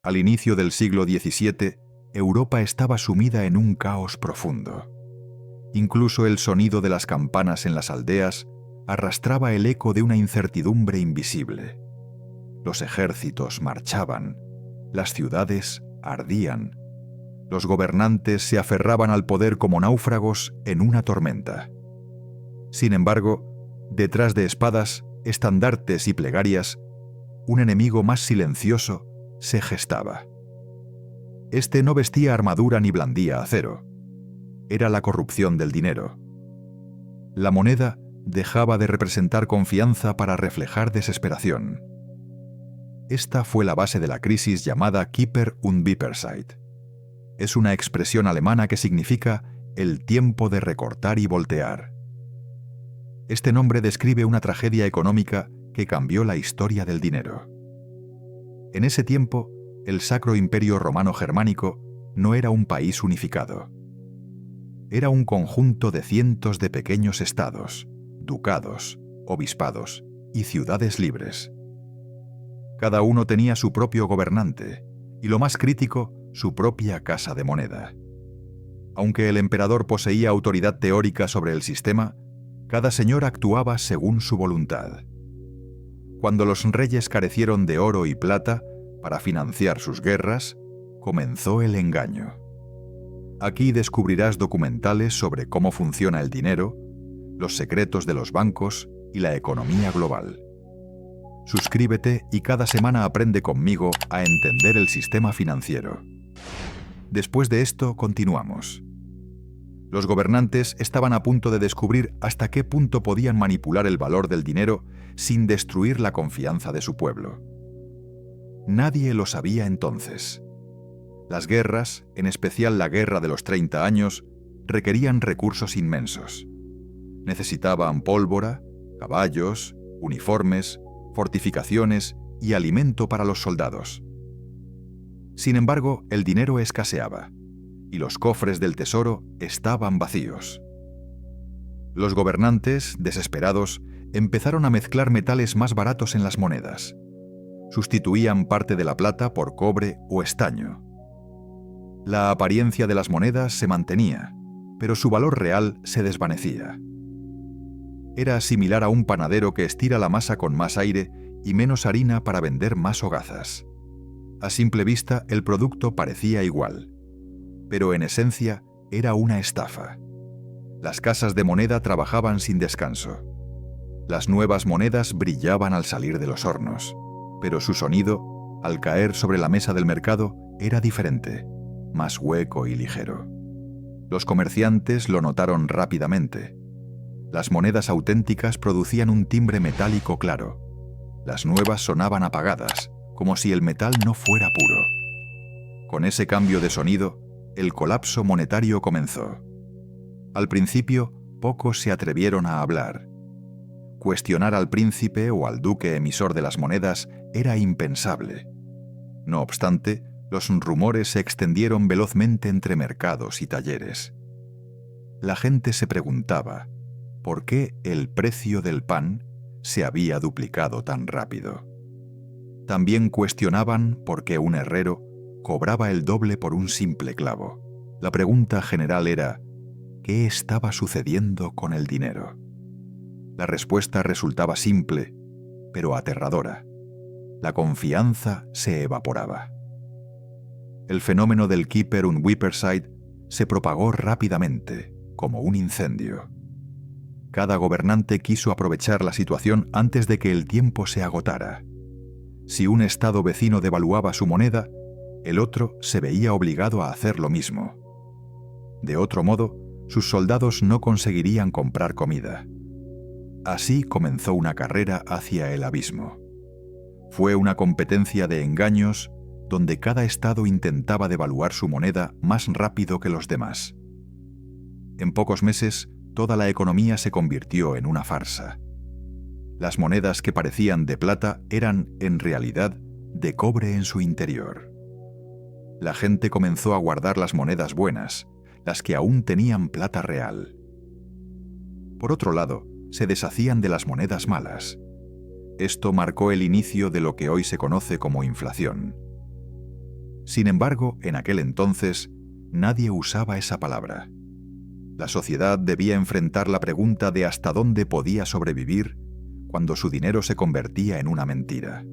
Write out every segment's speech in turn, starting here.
Al inicio del siglo XVII, Europa estaba sumida en un caos profundo. Incluso el sonido de las campanas en las aldeas arrastraba el eco de una incertidumbre invisible. Los ejércitos marchaban, las ciudades ardían, los gobernantes se aferraban al poder como náufragos en una tormenta. Sin embargo, detrás de espadas, estandartes y plegarias, un enemigo más silencioso se gestaba. Este no vestía armadura ni blandía acero. Era la corrupción del dinero. La moneda dejaba de representar confianza para reflejar desesperación. Esta fue la base de la crisis llamada Kieper und Bipperzeit. Es una expresión alemana que significa el tiempo de recortar y voltear. Este nombre describe una tragedia económica que cambió la historia del dinero. En ese tiempo, el Sacro Imperio Romano Germánico no era un país unificado. Era un conjunto de cientos de pequeños estados, ducados, obispados y ciudades libres. Cada uno tenía su propio gobernante y, lo más crítico, su propia casa de moneda. Aunque el emperador poseía autoridad teórica sobre el sistema, cada señor actuaba según su voluntad. Cuando los reyes carecieron de oro y plata para financiar sus guerras, comenzó el engaño. Aquí descubrirás documentales sobre cómo funciona el dinero, los secretos de los bancos y la economía global. Suscríbete y cada semana aprende conmigo a entender el sistema financiero. Después de esto, continuamos. Los gobernantes estaban a punto de descubrir hasta qué punto podían manipular el valor del dinero sin destruir la confianza de su pueblo. Nadie lo sabía entonces. Las guerras, en especial la Guerra de los 30 años, requerían recursos inmensos. Necesitaban pólvora, caballos, uniformes, fortificaciones y alimento para los soldados. Sin embargo, el dinero escaseaba, y los cofres del tesoro estaban vacíos. Los gobernantes, desesperados, empezaron a mezclar metales más baratos en las monedas. Sustituían parte de la plata por cobre o estaño. La apariencia de las monedas se mantenía, pero su valor real se desvanecía. Era similar a un panadero que estira la masa con más aire y menos harina para vender más hogazas. A simple vista, el producto parecía igual, pero en esencia era una estafa. Las casas de moneda trabajaban sin descanso. Las nuevas monedas brillaban al salir de los hornos, pero su sonido, al caer sobre la mesa del mercado, era diferente, más hueco y ligero. Los comerciantes lo notaron rápidamente. Las monedas auténticas producían un timbre metálico claro. Las nuevas sonaban apagadas, como si el metal no fuera puro. Con ese cambio de sonido, el colapso monetario comenzó. Al principio, pocos se atrevieron a hablar. Cuestionar al príncipe o al duque emisor de las monedas era impensable. No obstante, los rumores se extendieron velozmente entre mercados y talleres. La gente se preguntaba por qué el precio del pan se había duplicado tan rápido. También cuestionaban por qué un herrero cobraba el doble por un simple clavo. La pregunta general era, ¿qué estaba sucediendo con el dinero? La respuesta resultaba simple, pero aterradora. La confianza se evaporaba. El fenómeno del Kieper und Bipperzeit se propagó rápidamente, como un incendio. Cada gobernante quiso aprovechar la situación antes de que el tiempo se agotara. Si un estado vecino devaluaba su moneda, el otro se veía obligado a hacer lo mismo. De otro modo, sus soldados no conseguirían comprar comida. Así comenzó una carrera hacia el abismo. Fue una competencia de engaños donde cada estado intentaba devaluar su moneda más rápido que los demás. En pocos meses, toda la economía se convirtió en una farsa. Las monedas que parecían de plata eran, en realidad, de cobre en su interior. La gente comenzó a guardar las monedas buenas, las que aún tenían plata real. Por otro lado, se deshacían de las monedas malas. Esto marcó el inicio de lo que hoy se conoce como inflación. Sin embargo, en aquel entonces, nadie usaba esa palabra. La sociedad debía enfrentar la pregunta de hasta dónde podía sobrevivir cuando su dinero se convertía en una mentira.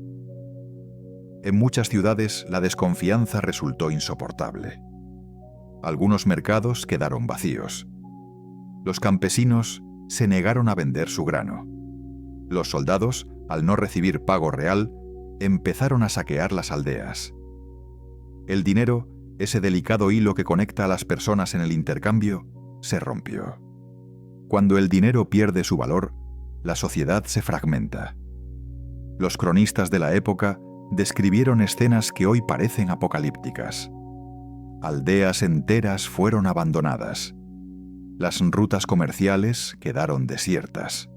En muchas ciudades, la desconfianza resultó insoportable. Algunos mercados quedaron vacíos. Los campesinos se negaron a vender su grano. Los soldados, al no recibir pago real, empezaron a saquear las aldeas. El dinero, ese delicado hilo que conecta a las personas en el intercambio, se rompió. Cuando el dinero pierde su valor, la sociedad se fragmenta. Los cronistas de la época describieron escenas que hoy parecen apocalípticas. Aldeas enteras fueron abandonadas. Las rutas comerciales quedaron desiertas.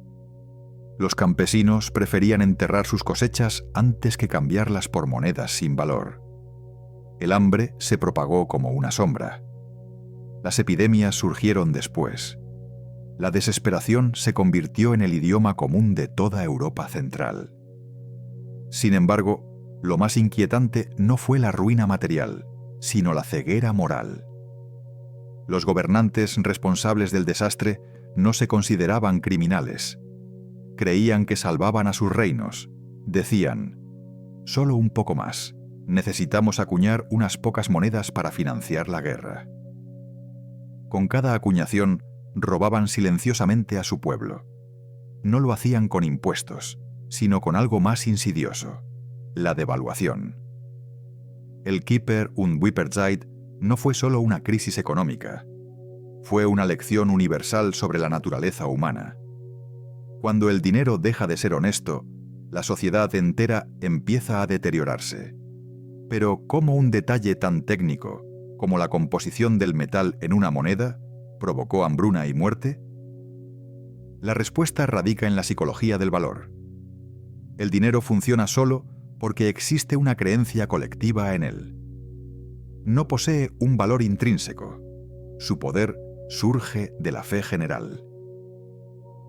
Los campesinos preferían enterrar sus cosechas antes que cambiarlas por monedas sin valor. El hambre se propagó como una sombra. Las epidemias surgieron después. La desesperación se convirtió en el idioma común de toda Europa central. Sin embargo, lo más inquietante no fue la ruina material, sino la ceguera moral. Los gobernantes responsables del desastre no se consideraban criminales. Creían que salvaban a sus reinos. Decían: solo un poco más. Necesitamos acuñar unas pocas monedas para financiar la guerra. Con cada acuñación, robaban silenciosamente a su pueblo. No lo hacían con impuestos, sino con algo más insidioso: la devaluación. El Kieper und Wipperzeit no fue solo una crisis económica. Fue una lección universal sobre la naturaleza humana. Cuando el dinero deja de ser honesto, la sociedad entera empieza a deteriorarse. Pero ¿cómo un detalle tan técnico como la composición del metal en una moneda provocó hambruna y muerte? La respuesta radica en la psicología del valor. El dinero funciona solo porque existe una creencia colectiva en él. No posee un valor intrínseco. Su poder surge de la fe general.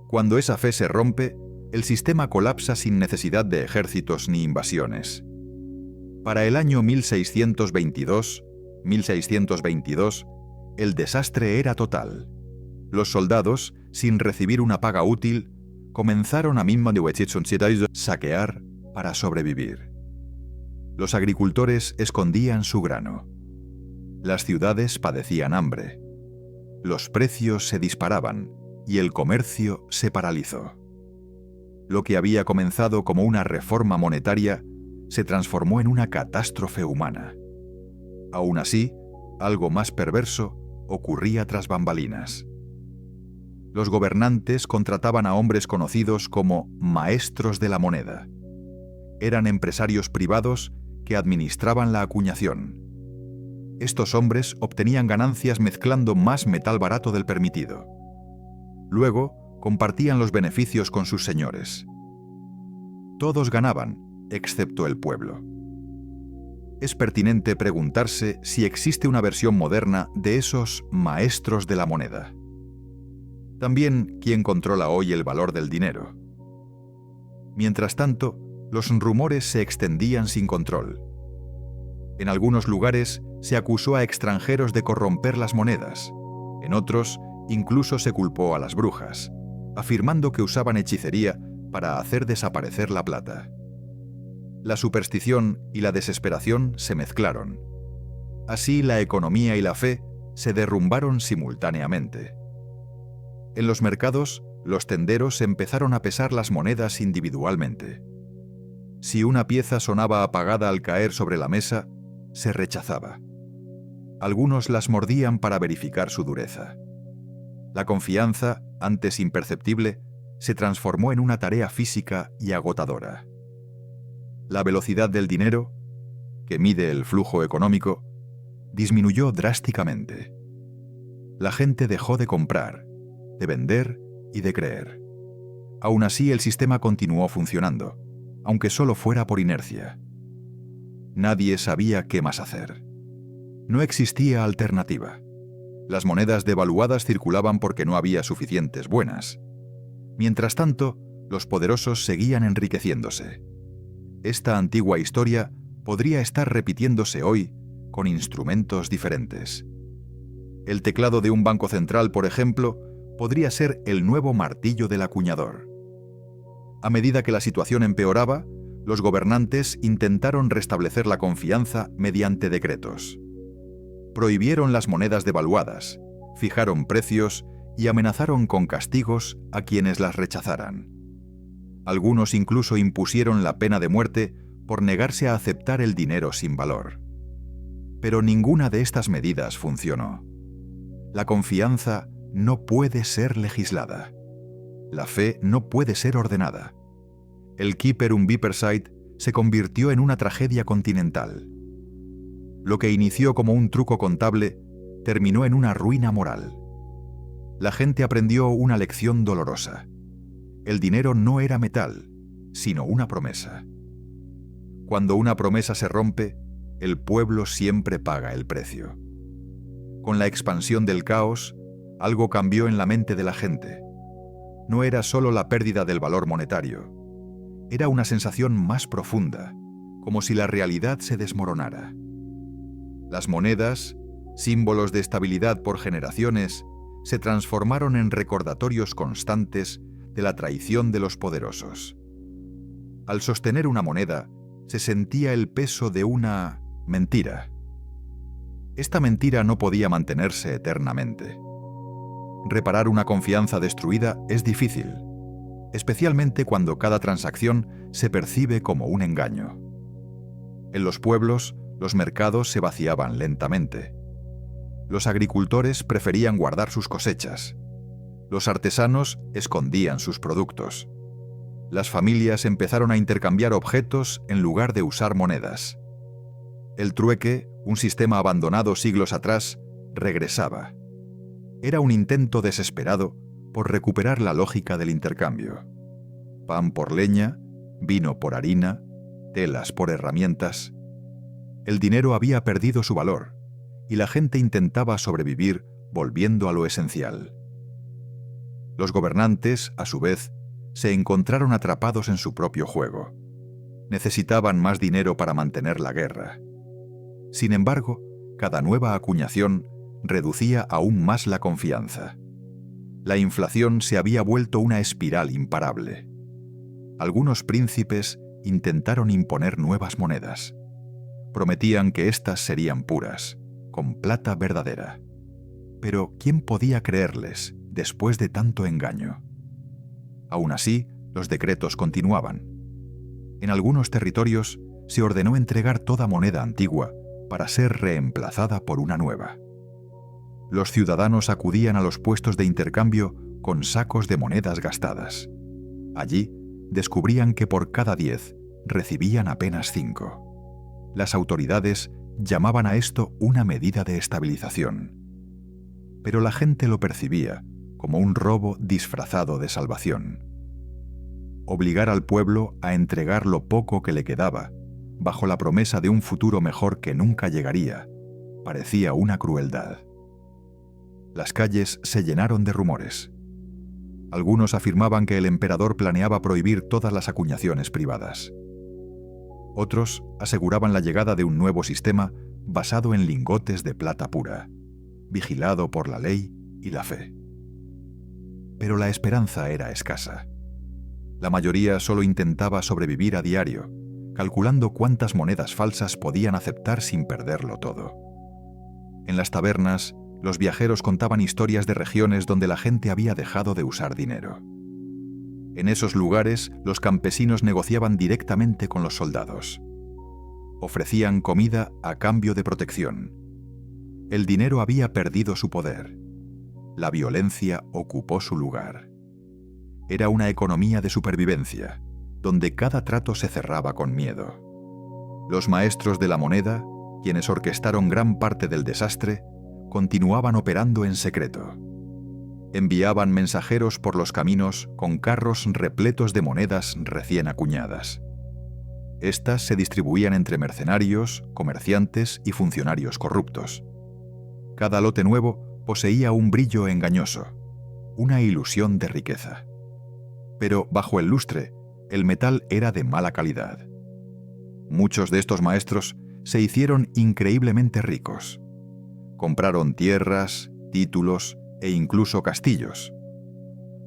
Cuando esa fe se rompe, el sistema colapsa sin necesidad de ejércitos ni invasiones. Para el año 1622, el desastre era total. Los soldados, sin recibir una paga útil, comenzaron a saquear para sobrevivir. Los agricultores escondían su grano. Las ciudades padecían hambre. Los precios se disparaban y el comercio se paralizó. Lo que había comenzado como una reforma monetaria se transformó en una catástrofe humana. Aún así, algo más perverso ocurría tras bambalinas. Los gobernantes contrataban a hombres conocidos como maestros de la moneda. Eran empresarios privados que administraban la acuñación. Estos hombres obtenían ganancias mezclando más metal barato del permitido. Luego, compartían los beneficios con sus señores. Todos ganaban, excepto el pueblo. Es pertinente preguntarse si existe una versión moderna de esos maestros de la moneda. También, ¿quién controla hoy el valor del dinero? Mientras tanto, los rumores se extendían sin control. En algunos lugares se acusó a extranjeros de corromper las monedas. En otros, incluso se culpó a las brujas, afirmando que usaban hechicería para hacer desaparecer la plata. La superstición y la desesperación se mezclaron. Así la economía y la fe se derrumbaron simultáneamente. En los mercados, los tenderos empezaron a pesar las monedas individualmente. Si una pieza sonaba apagada al caer sobre la mesa, se rechazaba. Algunos las mordían para verificar su dureza. La confianza, antes imperceptible, se transformó en una tarea física y agotadora. La velocidad del dinero, que mide el flujo económico, disminuyó drásticamente. La gente dejó de comprar, de vender y de creer. Aún así, el sistema continuó funcionando, aunque solo fuera por inercia. Nadie sabía qué más hacer. No existía alternativa. Las monedas devaluadas circulaban porque no había suficientes buenas. Mientras tanto, los poderosos seguían enriqueciéndose. Esta antigua historia podría estar repitiéndose hoy con instrumentos diferentes. El teclado de un banco central, por ejemplo, podría ser el nuevo martillo del acuñador. A medida que la situación empeoraba, los gobernantes intentaron restablecer la confianza mediante decretos. Prohibieron las monedas devaluadas, fijaron precios y amenazaron con castigos a quienes las rechazaran. Algunos incluso impusieron la pena de muerte por negarse a aceptar el dinero sin valor. Pero ninguna de estas medidas funcionó. La confianza no puede ser legislada. La fe no puede ser ordenada. El Keeper Viperside se convirtió en una tragedia continental. Lo que inició como un truco contable terminó en una ruina moral. La gente aprendió una lección dolorosa. El dinero no era metal, sino una promesa. Cuando una promesa se rompe, el pueblo siempre paga el precio. Con la expansión del caos, algo cambió en la mente de la gente. No era solo la pérdida del valor monetario. Era una sensación más profunda, como si la realidad se desmoronara. Las monedas, símbolos de estabilidad por generaciones, se transformaron en recordatorios constantes de la traición de los poderosos. Al sostener una moneda, se sentía el peso de una mentira. Esta mentira no podía mantenerse eternamente. Reparar una confianza destruida es difícil, especialmente cuando cada transacción se percibe como un engaño. En los pueblos, los mercados se vaciaban lentamente. Los agricultores preferían guardar sus cosechas. Los artesanos escondían sus productos. Las familias empezaron a intercambiar objetos en lugar de usar monedas. El trueque, un sistema abandonado siglos atrás, regresaba. Era un intento desesperado por recuperar la lógica del intercambio. Pan por leña, vino por harina, telas por herramientas. El dinero había perdido su valor, y la gente intentaba sobrevivir volviendo a lo esencial. Los gobernantes, a su vez, se encontraron atrapados en su propio juego. Necesitaban más dinero para mantener la guerra. Sin embargo, cada nueva acuñación reducía aún más la confianza. La inflación se había vuelto una espiral imparable. Algunos príncipes intentaron imponer nuevas monedas. Prometían que éstas serían puras, con plata verdadera. Pero ¿quién podía creerles después de tanto engaño? Aún así, los decretos continuaban. En algunos territorios se ordenó entregar toda moneda antigua para ser reemplazada por una nueva. Los ciudadanos acudían a los puestos de intercambio con sacos de monedas gastadas. Allí descubrían que por cada 10 recibían apenas 5. Las autoridades llamaban a esto una medida de estabilización. Pero la gente lo percibía como un robo disfrazado de salvación. Obligar al pueblo a entregar lo poco que le quedaba, bajo la promesa de un futuro mejor que nunca llegaría, parecía una crueldad. Las calles se llenaron de rumores. Algunos afirmaban que el emperador planeaba prohibir todas las acuñaciones privadas. Otros aseguraban la llegada de un nuevo sistema basado en lingotes de plata pura, vigilado por la ley y la fe. Pero la esperanza era escasa. La mayoría solo intentaba sobrevivir a diario, calculando cuántas monedas falsas podían aceptar sin perderlo todo. En las tabernas, los viajeros contaban historias de regiones donde la gente había dejado de usar dinero. En esos lugares, los campesinos negociaban directamente con los soldados. Ofrecían comida a cambio de protección. El dinero había perdido su poder. La violencia ocupó su lugar. Era una economía de supervivencia, donde cada trato se cerraba con miedo. Los maestros de la moneda, quienes orquestaron gran parte del desastre, continuaban operando en secreto. Enviaban mensajeros por los caminos con carros repletos de monedas recién acuñadas. Estas se distribuían entre mercenarios, comerciantes y funcionarios corruptos. Cada lote nuevo poseía un brillo engañoso, una ilusión de riqueza. Pero bajo el lustre, el metal era de mala calidad. Muchos de estos maestros se hicieron increíblemente ricos. Compraron tierras, títulos e incluso castillos.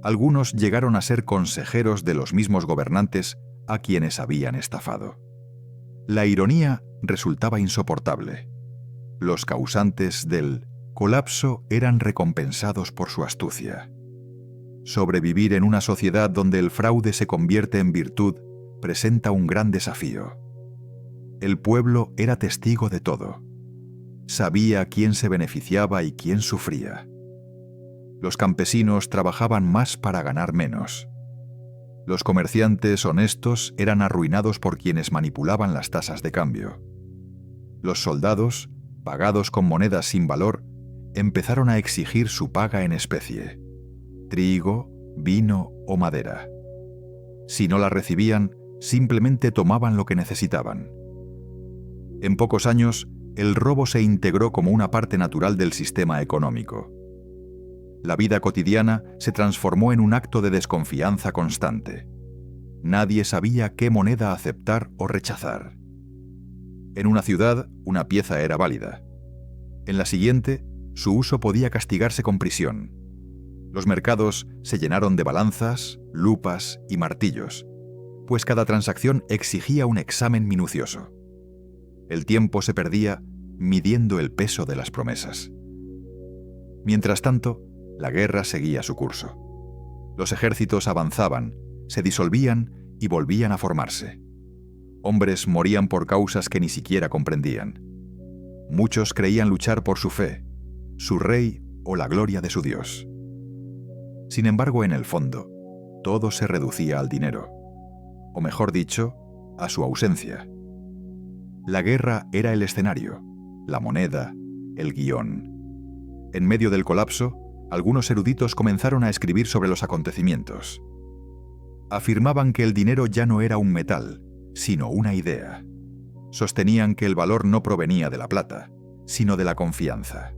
Algunos llegaron a ser consejeros de los mismos gobernantes a quienes habían estafado. La ironía resultaba insoportable. Los causantes del colapso eran recompensados por su astucia. Sobrevivir en una sociedad donde el fraude se convierte en virtud presenta un gran desafío. El pueblo era testigo de todo. Sabía quién se beneficiaba y quién sufría. Los campesinos trabajaban más para ganar menos. Los comerciantes honestos eran arruinados por quienes manipulaban las tasas de cambio. Los soldados, pagados con monedas sin valor, empezaron a exigir su paga en especie: trigo, vino o madera. Si no la recibían, simplemente tomaban lo que necesitaban. En pocos años, el robo se integró como una parte natural del sistema económico. La vida cotidiana se transformó en un acto de desconfianza constante. Nadie sabía qué moneda aceptar o rechazar. En una ciudad, una pieza era válida. En la siguiente, su uso podía castigarse con prisión. Los mercados se llenaron de balanzas, lupas y martillos, pues cada transacción exigía un examen minucioso. El tiempo se perdía midiendo el peso de las promesas. Mientras tanto, la guerra seguía su curso. Los ejércitos avanzaban, se disolvían y volvían a formarse. Hombres morían por causas que ni siquiera comprendían. Muchos creían luchar por su fe, su rey o la gloria de su Dios. Sin embargo, en el fondo, todo se reducía al dinero, o mejor dicho, a su ausencia. La guerra era el escenario, la moneda, el guión. En medio del colapso, algunos eruditos comenzaron a escribir sobre los acontecimientos. Afirmaban que el dinero ya no era un metal, sino una idea. Sostenían que el valor no provenía de la plata, sino de la confianza.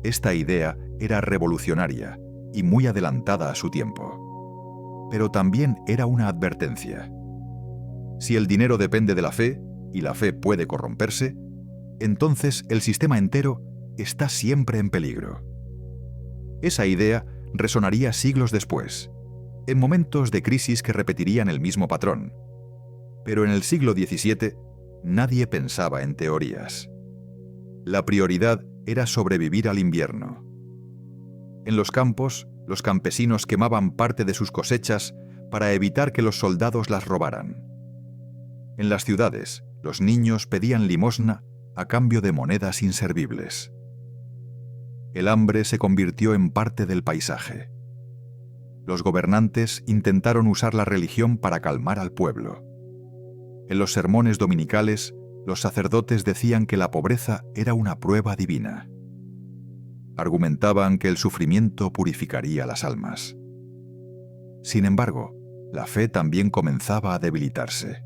Esta idea era revolucionaria y muy adelantada a su tiempo. Pero también era una advertencia. Si el dinero depende de la fe, y la fe puede corromperse, entonces el sistema entero está siempre en peligro. Esa idea resonaría siglos después, en momentos de crisis que repetirían el mismo patrón. Pero en el siglo XVII, nadie pensaba en teorías. La prioridad era sobrevivir al invierno. En los campos, los campesinos quemaban parte de sus cosechas para evitar que los soldados las robaran. En las ciudades, los niños pedían limosna a cambio de monedas inservibles. El hambre se convirtió en parte del paisaje. Los gobernantes intentaron usar la religión para calmar al pueblo. En los sermones dominicales, los sacerdotes decían que la pobreza era una prueba divina. Argumentaban que el sufrimiento purificaría las almas. Sin embargo, la fe también comenzaba a debilitarse.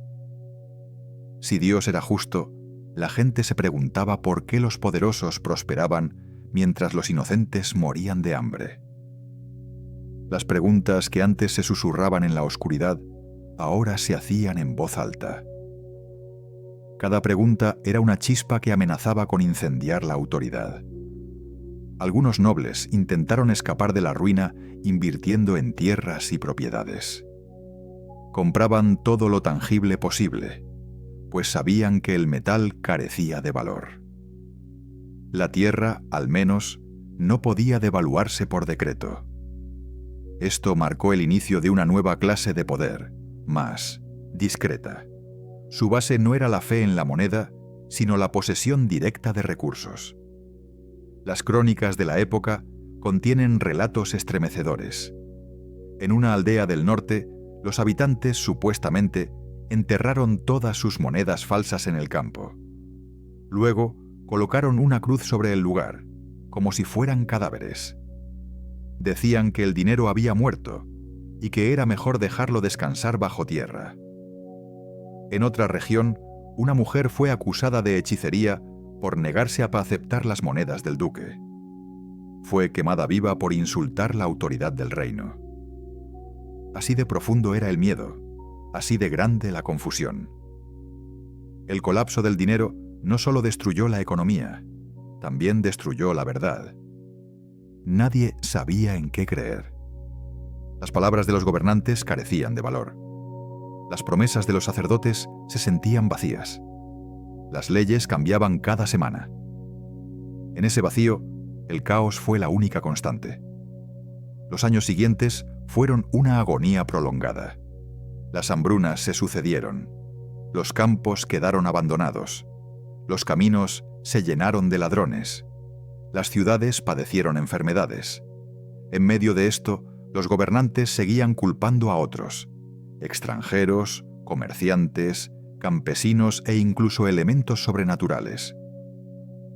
Si Dios era justo, la gente se preguntaba por qué los poderosos prosperaban mientras los inocentes morían de hambre. Las preguntas que antes se susurraban en la oscuridad, ahora se hacían en voz alta. Cada pregunta era una chispa que amenazaba con incendiar la autoridad. Algunos nobles intentaron escapar de la ruina invirtiendo en tierras y propiedades. Compraban todo lo tangible posible, pues sabían que el metal carecía de valor. La tierra, al menos, no podía devaluarse por decreto. Esto marcó el inicio de una nueva clase de poder, más discreta. Su base no era la fe en la moneda, sino la posesión directa de recursos. Las crónicas de la época contienen relatos estremecedores. En una aldea del norte, los habitantes supuestamente enterraron todas sus monedas falsas en el campo. Luego, colocaron una cruz sobre el lugar, como si fueran cadáveres. Decían que el dinero había muerto y que era mejor dejarlo descansar bajo tierra. En otra región, una mujer fue acusada de hechicería por negarse a aceptar las monedas del duque. Fue quemada viva por insultar la autoridad del reino. Así de profundo era el miedo, así de grande la confusión. El colapso del dinero no solo destruyó la economía, también destruyó la verdad. Nadie sabía en qué creer. Las palabras de los gobernantes carecían de valor. Las promesas de los sacerdotes se sentían vacías. Las leyes cambiaban cada semana. En ese vacío, el caos fue la única constante. Los años siguientes fueron una agonía prolongada. Las hambrunas se sucedieron. Los campos quedaron abandonados. Los caminos se llenaron de ladrones. Las ciudades padecieron enfermedades. En medio de esto, los gobernantes seguían culpando a otros: extranjeros, comerciantes, campesinos e incluso elementos sobrenaturales.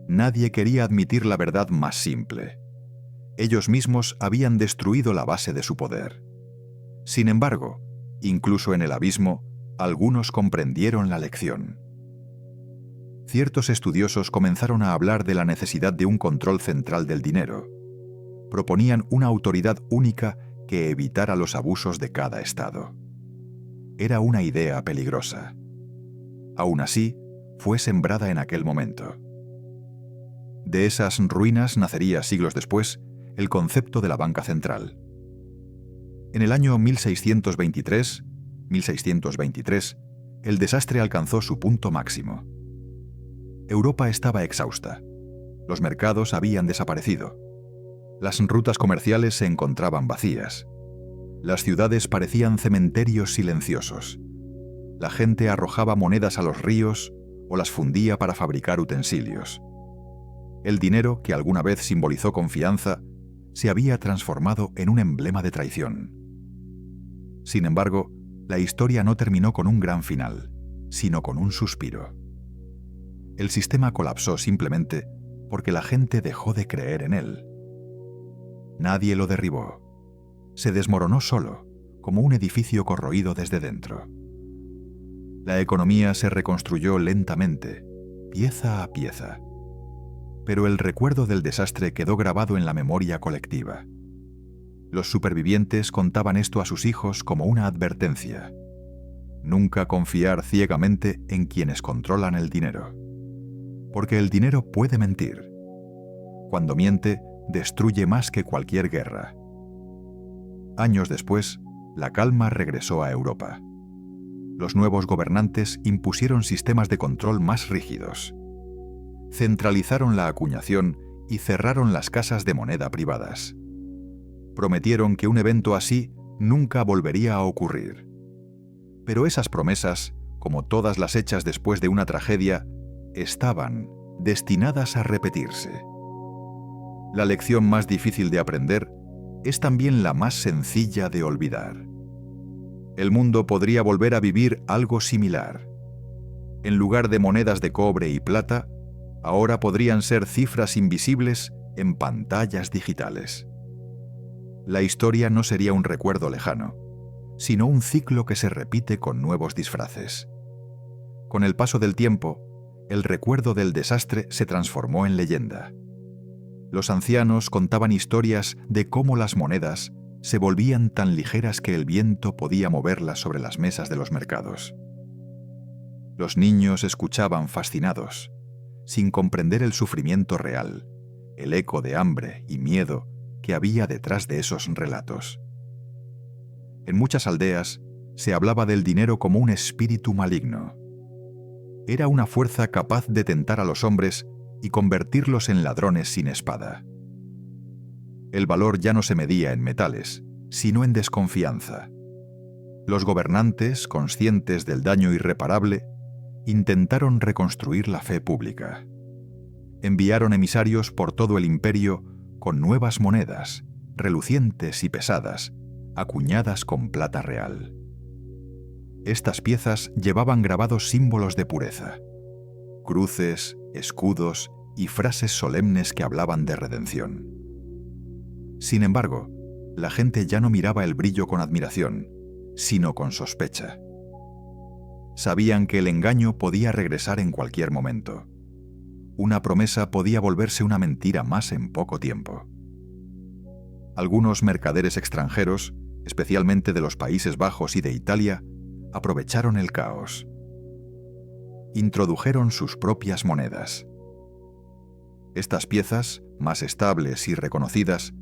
Nadie quería admitir la verdad más simple. Ellos mismos habían destruido la base de su poder. Sin embargo, incluso en el abismo, algunos comprendieron la lección. Ciertos estudiosos comenzaron a hablar de la necesidad de un control central del dinero. Proponían una autoridad única que evitara los abusos de cada estado. Era una idea peligrosa. Aún así, fue sembrada en aquel momento. De esas ruinas nacería siglos después el concepto de la banca central. En el año 1623, el desastre alcanzó su punto máximo. Europa estaba exhausta. Los mercados habían desaparecido. Las rutas comerciales se encontraban vacías. Las ciudades parecían cementerios silenciosos. La gente arrojaba monedas a los ríos o las fundía para fabricar utensilios. El dinero, que alguna vez simbolizó confianza, se había transformado en un emblema de traición. Sin embargo, la historia no terminó con un gran final, sino con un suspiro. El sistema colapsó simplemente porque la gente dejó de creer en él. Nadie lo derribó. Se desmoronó solo, como un edificio corroído desde dentro. La economía se reconstruyó lentamente, pieza a pieza. Pero el recuerdo del desastre quedó grabado en la memoria colectiva. Los supervivientes contaban esto a sus hijos como una advertencia: nunca confiar ciegamente en quienes controlan el dinero. Porque el dinero puede mentir. Cuando miente, destruye más que cualquier guerra. Años después, la calma regresó a Europa. Los nuevos gobernantes impusieron sistemas de control más rígidos. Centralizaron la acuñación y cerraron las casas de moneda privadas. Prometieron que un evento así nunca volvería a ocurrir. Pero esas promesas, como todas las hechas después de una tragedia, estaban destinadas a repetirse. La lección más difícil de aprender es también la más sencilla de olvidar. El mundo podría volver a vivir algo similar. En lugar de monedas de cobre y plata, ahora podrían ser cifras invisibles en pantallas digitales. La historia no sería un recuerdo lejano, sino un ciclo que se repite con nuevos disfraces. Con el paso del tiempo, el recuerdo del desastre se transformó en leyenda. Los ancianos contaban historias de cómo las monedas se volvían tan ligeras que el viento podía moverlas sobre las mesas de los mercados. Los niños escuchaban fascinados, sin comprender el sufrimiento real, el eco de hambre y miedo que había detrás de esos relatos. En muchas aldeas se hablaba del dinero como un espíritu maligno. Era una fuerza capaz de tentar a los hombres y convertirlos en ladrones sin espada. El valor ya no se medía en metales, sino en desconfianza. Los gobernantes, conscientes del daño irreparable, intentaron reconstruir la fe pública. Enviaron emisarios por todo el imperio con nuevas monedas, relucientes y pesadas, acuñadas con plata real. Estas piezas llevaban grabados símbolos de pureza: cruces, escudos y frases solemnes que hablaban de redención. Sin embargo, la gente ya no miraba el brillo con admiración, sino con sospecha. Sabían que el engaño podía regresar en cualquier momento. Una promesa podía volverse una mentira más en poco tiempo. Algunos mercaderes extranjeros, especialmente de los Países Bajos y de Italia, aprovecharon el caos. introdujeron sus propias monedas. Estas piezas, más estables y reconocidas,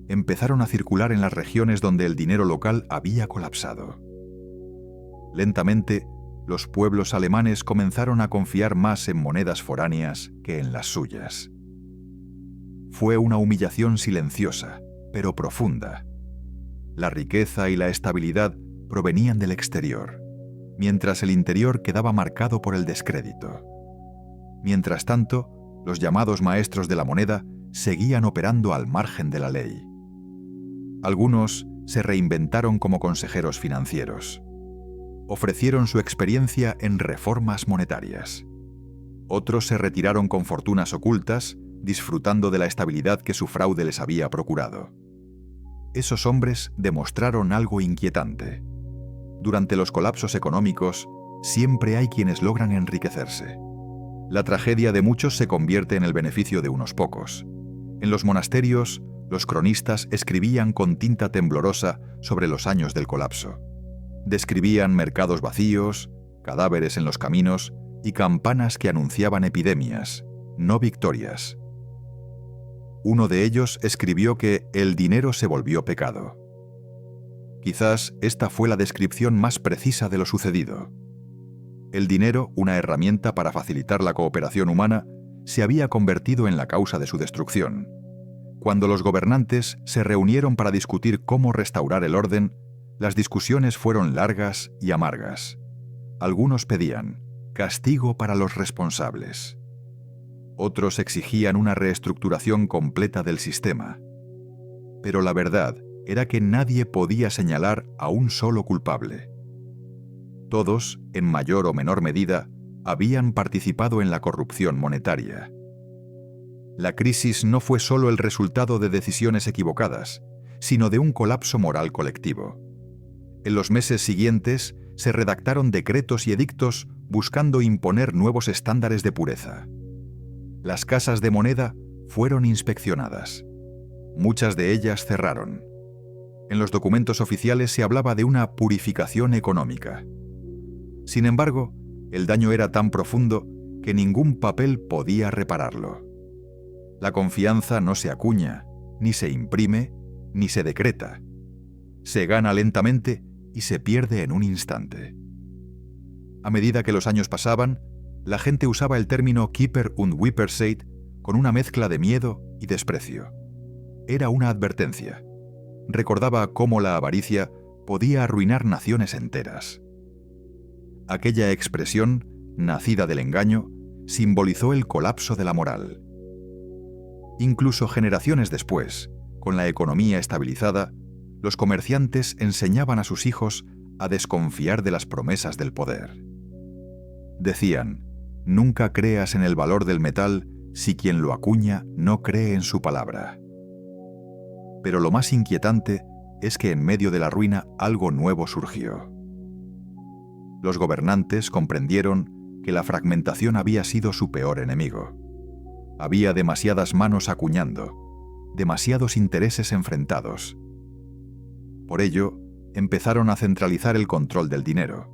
empezaron a circular en las regiones donde el dinero local había colapsado. Lentamente, los pueblos alemanes comenzaron a confiar más en monedas foráneas que en las suyas. Fue una humillación silenciosa, pero profunda. La riqueza y la estabilidad provenían del exterior, mientras el interior quedaba marcado por el descrédito. Mientras tanto, los llamados maestros de la moneda seguían operando al margen de la ley. Algunos se reinventaron como consejeros financieros. Ofrecieron su experiencia en reformas monetarias. Otros se retiraron con fortunas ocultas, disfrutando de la estabilidad que su fraude les había procurado. Esos hombres demostraron algo inquietante. Durante los colapsos económicos, siempre hay quienes logran enriquecerse. La tragedia de muchos se convierte en el beneficio de unos pocos. En los monasterios, los cronistas escribían con tinta temblorosa sobre los años del colapso. Describían mercados vacíos, cadáveres en los caminos y campanas que anunciaban epidemias, no victorias. Uno de ellos escribió que el dinero se volvió pecado. Quizás esta fue la descripción más precisa de lo sucedido. El dinero, una herramienta para facilitar la cooperación humana, se había convertido en la causa de su destrucción. Cuando los gobernantes se reunieron para discutir cómo restaurar el orden, las discusiones fueron largas y amargas. Algunos pedían castigo para los responsables. Otros exigían una reestructuración completa del sistema. Pero la verdad era que nadie podía señalar a un solo culpable. Todos, en mayor o menor medida, habían participado en la corrupción monetaria. La crisis no fue solo el resultado de decisiones equivocadas, sino de un colapso moral colectivo. En los meses siguientes se redactaron decretos y edictos buscando imponer nuevos estándares de pureza. Las casas de moneda fueron inspeccionadas. Muchas de ellas cerraron. En los documentos oficiales se hablaba de una purificación económica. Sin embargo, el daño era tan profundo que ningún papel podía repararlo. La confianza no se acuña, ni se imprime, ni se decreta. Se gana lentamente y se pierde en un instante. A medida que los años pasaban, la gente usaba el término Kieper und Wipperseid con una mezcla de miedo y desprecio. Era una advertencia. Recordaba cómo la avaricia podía arruinar naciones enteras. Aquella expresión, nacida del engaño, simbolizó el colapso de la moral. Incluso generaciones después, con la economía estabilizada, los comerciantes enseñaban a sus hijos a desconfiar de las promesas del poder. Decían: nunca creas en el valor del metal si quien lo acuña no cree en su palabra. Pero lo más inquietante es que en medio de la ruina algo nuevo surgió. Los gobernantes comprendieron que la fragmentación había sido su peor enemigo. Había demasiadas manos acuñando, demasiados intereses enfrentados. Por ello, empezaron a centralizar el control del dinero.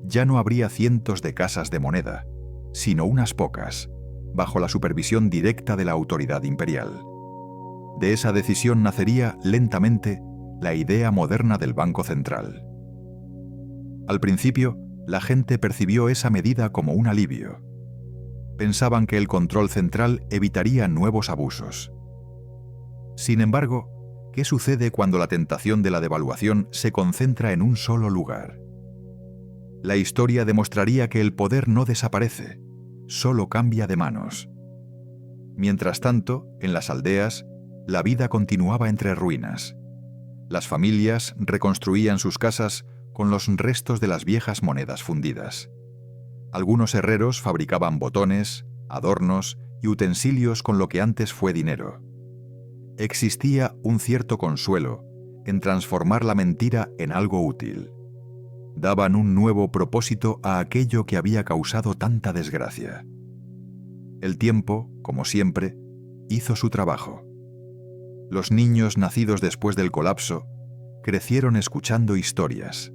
Ya no habría cientos de casas de moneda, sino unas pocas, bajo la supervisión directa de la autoridad imperial. De esa decisión nacería, lentamente, la idea moderna del Banco Central. Al principio, la gente percibió esa medida como un alivio. Pensaban que el control central evitaría nuevos abusos. Sin embargo, ¿qué sucede cuando la tentación de la devaluación se concentra en un solo lugar? La historia demostraría que el poder no desaparece, solo cambia de manos. Mientras tanto, en las aldeas, la vida continuaba entre ruinas. Las familias reconstruían sus casas con los restos de las viejas monedas fundidas. Algunos herreros fabricaban botones, adornos y utensilios con lo que antes fue dinero. Existía un cierto consuelo en transformar la mentira en algo útil. Daban un nuevo propósito a aquello que había causado tanta desgracia. El tiempo, como siempre, hizo su trabajo. Los niños nacidos después del colapso crecieron escuchando historias.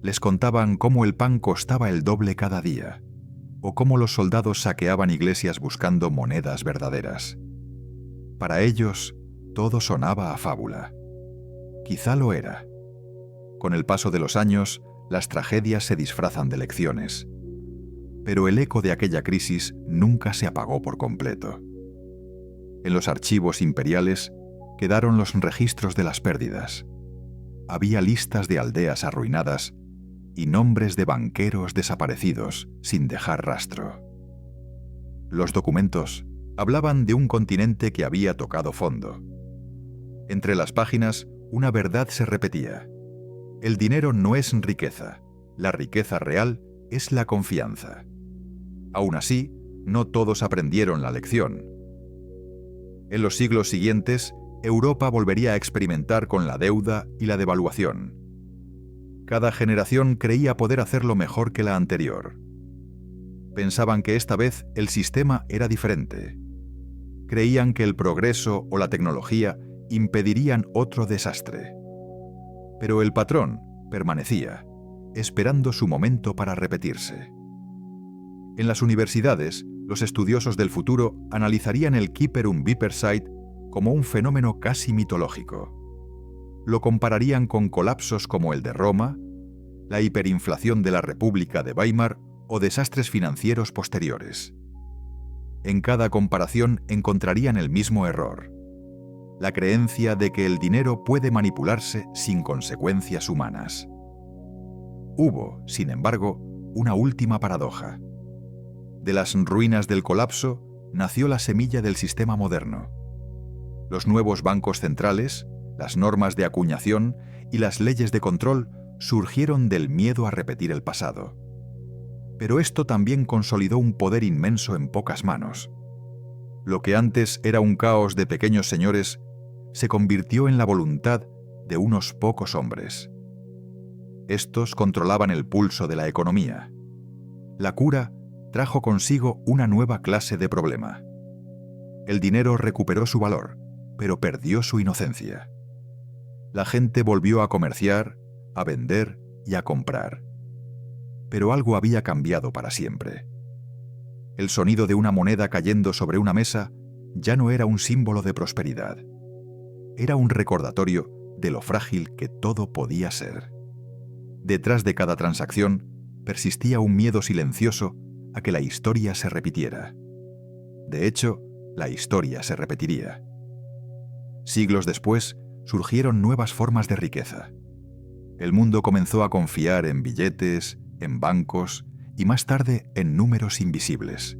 Les contaban cómo el pan costaba el doble cada día, o cómo los soldados saqueaban iglesias buscando monedas verdaderas. Para ellos, todo sonaba a fábula. Quizá lo era. Con el paso de los años, las tragedias se disfrazan de lecciones. Pero el eco de aquella crisis nunca se apagó por completo. En los archivos imperiales quedaron los registros de las pérdidas. Había listas de aldeas arruinadas y nombres de banqueros desaparecidos sin dejar rastro. Los documentos hablaban de un continente que había tocado fondo. Entre las páginas, una verdad se repetía. El dinero no es riqueza, la riqueza real es la confianza. Aún así, no todos aprendieron la lección. En los siglos siguientes, Europa volvería a experimentar con la deuda y la devaluación. Cada generación creía poder hacerlo mejor que la anterior. Pensaban que esta vez el sistema era diferente. Creían que el progreso o la tecnología impedirían otro desastre. Pero el patrón permanecía, esperando su momento para repetirse. En las universidades, los estudiosos del futuro analizarían el Kieper und Vipersite como un fenómeno casi mitológico. Lo compararían con colapsos como el de Roma, la hiperinflación de la República de Weimar o desastres financieros posteriores. En cada comparación encontrarían el mismo error: la creencia de que el dinero puede manipularse sin consecuencias humanas. Hubo, sin embargo, una última paradoja. De las ruinas del colapso nació la semilla del sistema moderno. Los nuevos bancos centrales, las normas de acuñación y las leyes de control surgieron del miedo a repetir el pasado. Pero esto también consolidó un poder inmenso en pocas manos. Lo que antes era un caos de pequeños señores se convirtió en la voluntad de unos pocos hombres. Estos controlaban el pulso de la economía. La cura trajo consigo una nueva clase de problema. El dinero recuperó su valor, pero perdió su inocencia. La gente volvió a comerciar, a vender y a comprar. Pero algo había cambiado para siempre. El sonido de una moneda cayendo sobre una mesa ya no era un símbolo de prosperidad. Era un recordatorio de lo frágil que todo podía ser. Detrás de cada transacción persistía un miedo silencioso a que la historia se repitiera. De hecho, la historia se repetiría. Siglos después, surgieron nuevas formas de riqueza. El mundo comenzó a confiar en billetes, en bancos y más tarde en números invisibles.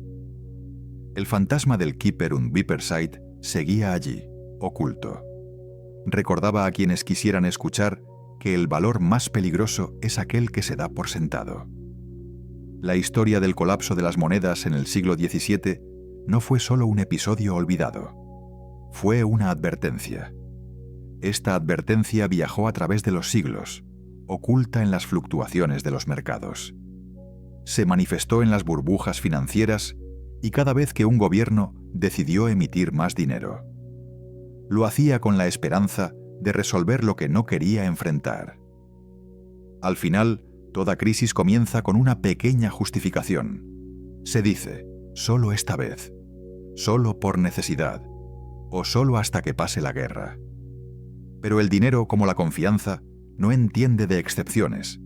El fantasma del Kieper und Vipersite seguía allí, oculto. Recordaba a quienes quisieran escuchar que el valor más peligroso es aquel que se da por sentado. La historia del colapso de las monedas en el siglo XVII no fue solo un episodio olvidado. Fue una advertencia. Esta advertencia viajó a través de los siglos, oculta en las fluctuaciones de los mercados. Se manifestó en las burbujas financieras y cada vez que un gobierno decidió emitir más dinero. Lo hacía con la esperanza de resolver lo que no quería enfrentar. Al final, toda crisis comienza con una pequeña justificación. Se dice, solo esta vez, solo por necesidad, o solo hasta que pase la guerra. Pero el dinero, como la confianza, no entiende de excepciones.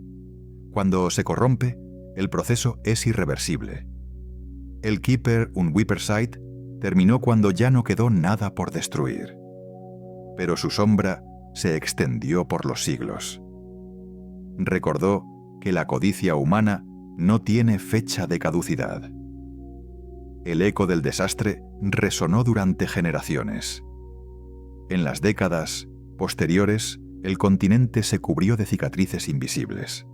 Cuando se corrompe, el proceso es irreversible. El Kieper und Vipersite terminó cuando ya no quedó nada por destruir. Pero su sombra se extendió por los siglos. Recordó que la codicia humana no tiene fecha de caducidad. El eco del desastre resonó durante generaciones. En las décadas posteriores, el continente se cubrió de cicatrices invisibles.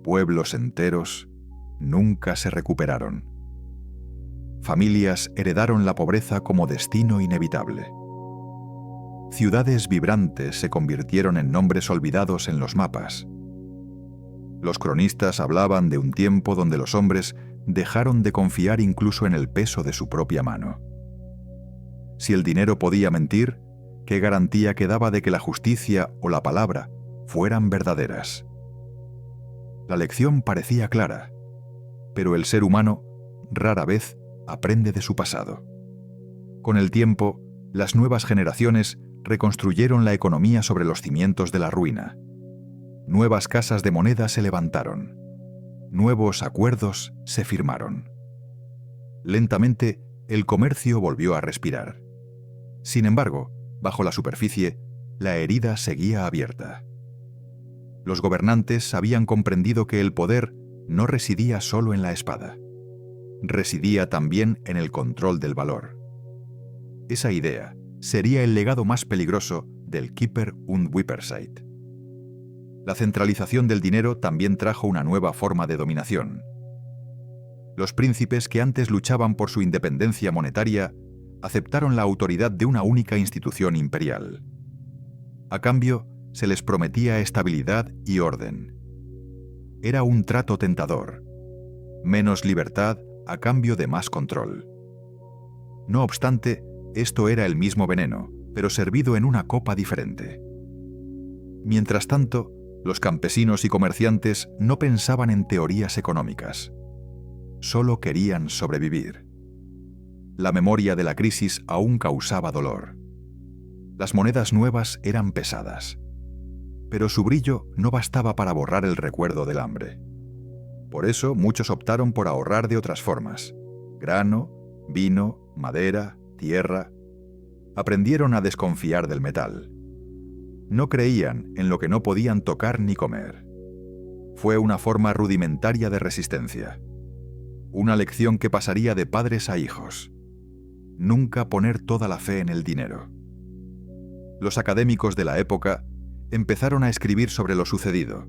Pueblos enteros nunca se recuperaron. Familias heredaron la pobreza como destino inevitable. Ciudades vibrantes se convirtieron en nombres olvidados en los mapas. Los cronistas hablaban de un tiempo donde los hombres dejaron de confiar incluso en el peso de su propia mano. Si el dinero podía mentir, ¿qué garantía quedaba de que la justicia o la palabra fueran verdaderas? La lección parecía clara, pero el ser humano rara vez aprende de su pasado. Con el tiempo, las nuevas generaciones reconstruyeron la economía sobre los cimientos de la ruina. Nuevas casas de moneda se levantaron. Nuevos acuerdos se firmaron. Lentamente, el comercio volvió a respirar. Sin embargo, bajo la superficie, la herida seguía abierta. Los gobernantes habían comprendido que el poder no residía solo en la espada. Residía también en el control del valor. Esa idea sería el legado más peligroso del Kipper und Wippersheit. La centralización del dinero también trajo una nueva forma de dominación. Los príncipes que antes luchaban por su independencia monetaria aceptaron la autoridad de una única institución imperial. A cambio, se les prometía estabilidad y orden. Era un trato tentador. Menos libertad a cambio de más control. No obstante, esto era el mismo veneno, pero servido en una copa diferente. Mientras tanto, los campesinos y comerciantes no pensaban en teorías económicas. Solo querían sobrevivir. La memoria de la crisis aún causaba dolor. Las monedas nuevas eran pesadas, pero su brillo no bastaba para borrar el recuerdo del hambre. Por eso muchos optaron por ahorrar de otras formas: grano, vino, madera, tierra. Aprendieron a desconfiar del metal. No creían en lo que no podían tocar ni comer. Fue una forma rudimentaria de resistencia. Una lección que pasaría de padres a hijos. Nunca poner toda la fe en el dinero. Los académicos de la época empezaron a escribir sobre lo sucedido.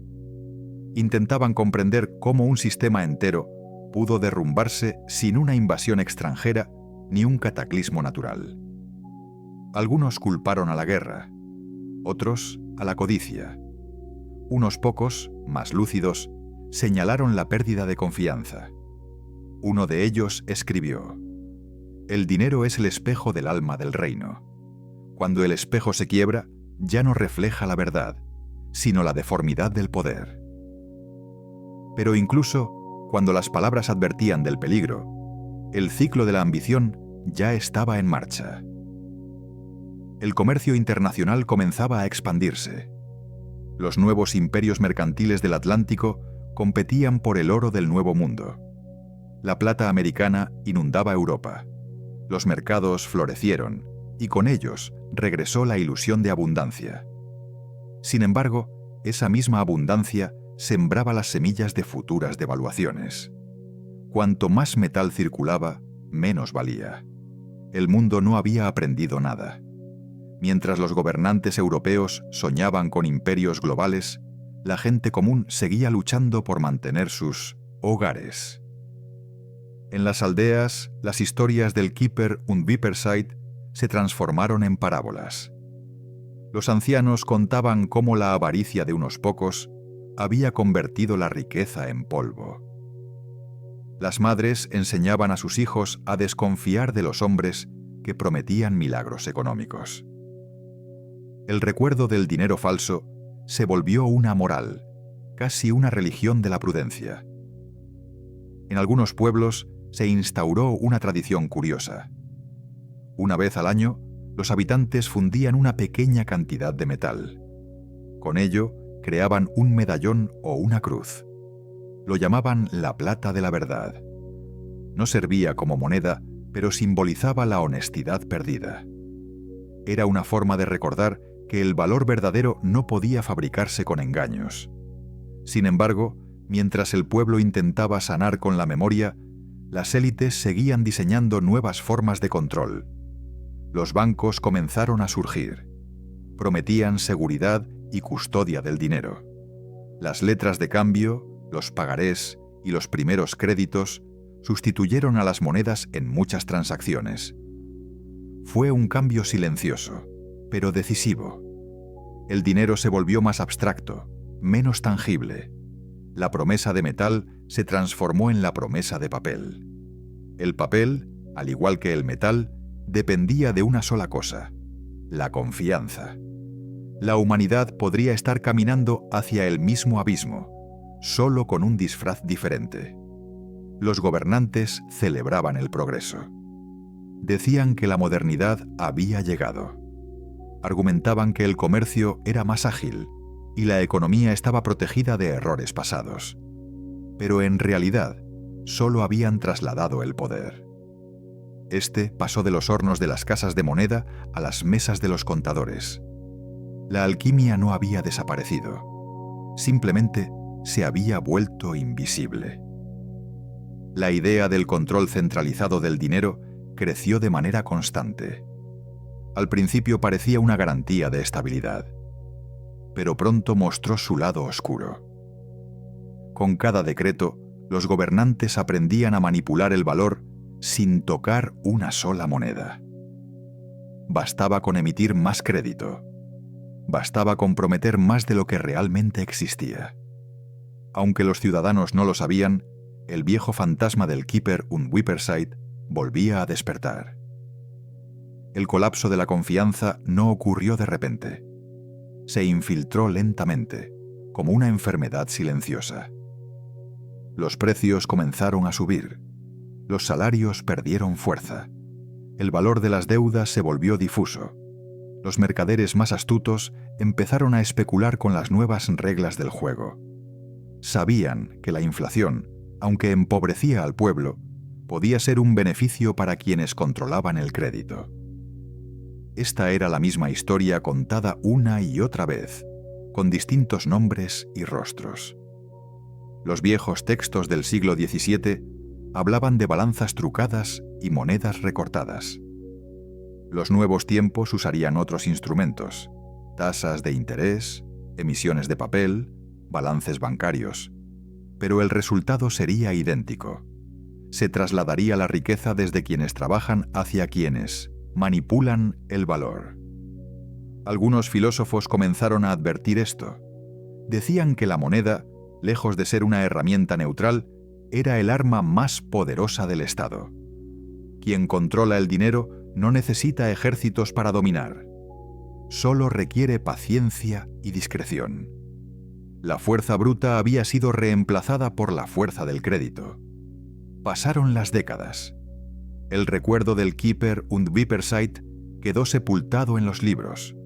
Intentaban comprender cómo un sistema entero pudo derrumbarse sin una invasión extranjera ni un cataclismo natural. Algunos culparon a la guerra, otros a la codicia. Unos pocos, más lúcidos, señalaron la pérdida de confianza. Uno de ellos escribió: «El dinero es el espejo del alma del reino. Cuando el espejo se quiebra, ya no refleja la verdad, sino la deformidad del poder». Pero incluso cuando las palabras advertían del peligro, el ciclo de la ambición ya estaba en marcha. El comercio internacional comenzaba a expandirse. Los nuevos imperios mercantiles del Atlántico competían por el oro del Nuevo Mundo. La plata americana inundaba Europa. Los mercados florecieron, y con ellos regresó la ilusión de abundancia. Sin embargo, esa misma abundancia sembraba las semillas de futuras devaluaciones. Cuanto más metal circulaba, menos valía. El mundo no había aprendido nada. Mientras los gobernantes europeos soñaban con imperios globales, la gente común seguía luchando por mantener sus hogares. En las aldeas, las historias del Kipper und Wippersheit se transformaron en parábolas. Los ancianos contaban cómo la avaricia de unos pocos había convertido la riqueza en polvo. Las madres enseñaban a sus hijos a desconfiar de los hombres que prometían milagros económicos. El recuerdo del dinero falso se volvió una moral, casi una religión de la prudencia. En algunos pueblos se instauró una tradición curiosa. Una vez al año, los habitantes fundían una pequeña cantidad de metal. Con ello, creaban un medallón o una cruz. Lo llamaban la plata de la verdad. No servía como moneda, pero simbolizaba la honestidad perdida. Era una forma de recordar que el valor verdadero no podía fabricarse con engaños. Sin embargo, mientras el pueblo intentaba sanar con la memoria, las élites seguían diseñando nuevas formas de control. Los bancos comenzaron a surgir. Prometían seguridad y custodia del dinero. Las letras de cambio, los pagarés y los primeros créditos sustituyeron a las monedas en muchas transacciones. Fue un cambio silencioso, pero decisivo. El dinero se volvió más abstracto, menos tangible. La promesa de metal se transformó en la promesa de papel. El papel, al igual que el metal, dependía de una sola cosa: la confianza. La humanidad podría estar caminando hacia el mismo abismo, solo con un disfraz diferente. Los gobernantes celebraban el progreso. Decían que la modernidad había llegado. Argumentaban que el comercio era más ágil y la economía estaba protegida de errores pasados. Pero en realidad, solo habían trasladado el poder. Este pasó de los hornos de las casas de moneda a las mesas de los contadores. La alquimia no había desaparecido. Simplemente se había vuelto invisible. La idea del control centralizado del dinero creció de manera constante. Al principio parecía una garantía de estabilidad, pero pronto mostró su lado oscuro. Con cada decreto, los gobernantes aprendían a manipular el valor sin tocar una sola moneda. Bastaba con emitir más crédito. Bastaba con prometer más de lo que realmente existía. Aunque los ciudadanos no lo sabían, el viejo fantasma del Keeper und Whipperside volvía a despertar. El colapso de la confianza no ocurrió de repente. Se infiltró lentamente, como una enfermedad silenciosa. Los precios comenzaron a subir. Los salarios perdieron fuerza. El valor de las deudas se volvió difuso. Los mercaderes más astutos empezaron a especular con las nuevas reglas del juego. Sabían que la inflación, aunque empobrecía al pueblo, podía ser un beneficio para quienes controlaban el crédito. Esta era la misma historia contada una y otra vez, con distintos nombres y rostros. Los viejos textos del siglo XVII hablaban de balanzas trucadas y monedas recortadas. Los nuevos tiempos usarían otros instrumentos: tasas de interés, emisiones de papel, balances bancarios. Pero el resultado sería idéntico. Se trasladaría la riqueza desde quienes trabajan hacia quienes manipulan el valor. Algunos filósofos comenzaron a advertir esto. Decían que la moneda, lejos de ser una herramienta neutral, era el arma más poderosa del Estado. Quien controla el dinero no necesita ejércitos para dominar. Solo requiere paciencia y discreción. La fuerza bruta había sido reemplazada por la fuerza del crédito. Pasaron las décadas. El recuerdo del Keeper und Whipperside quedó sepultado en los libros.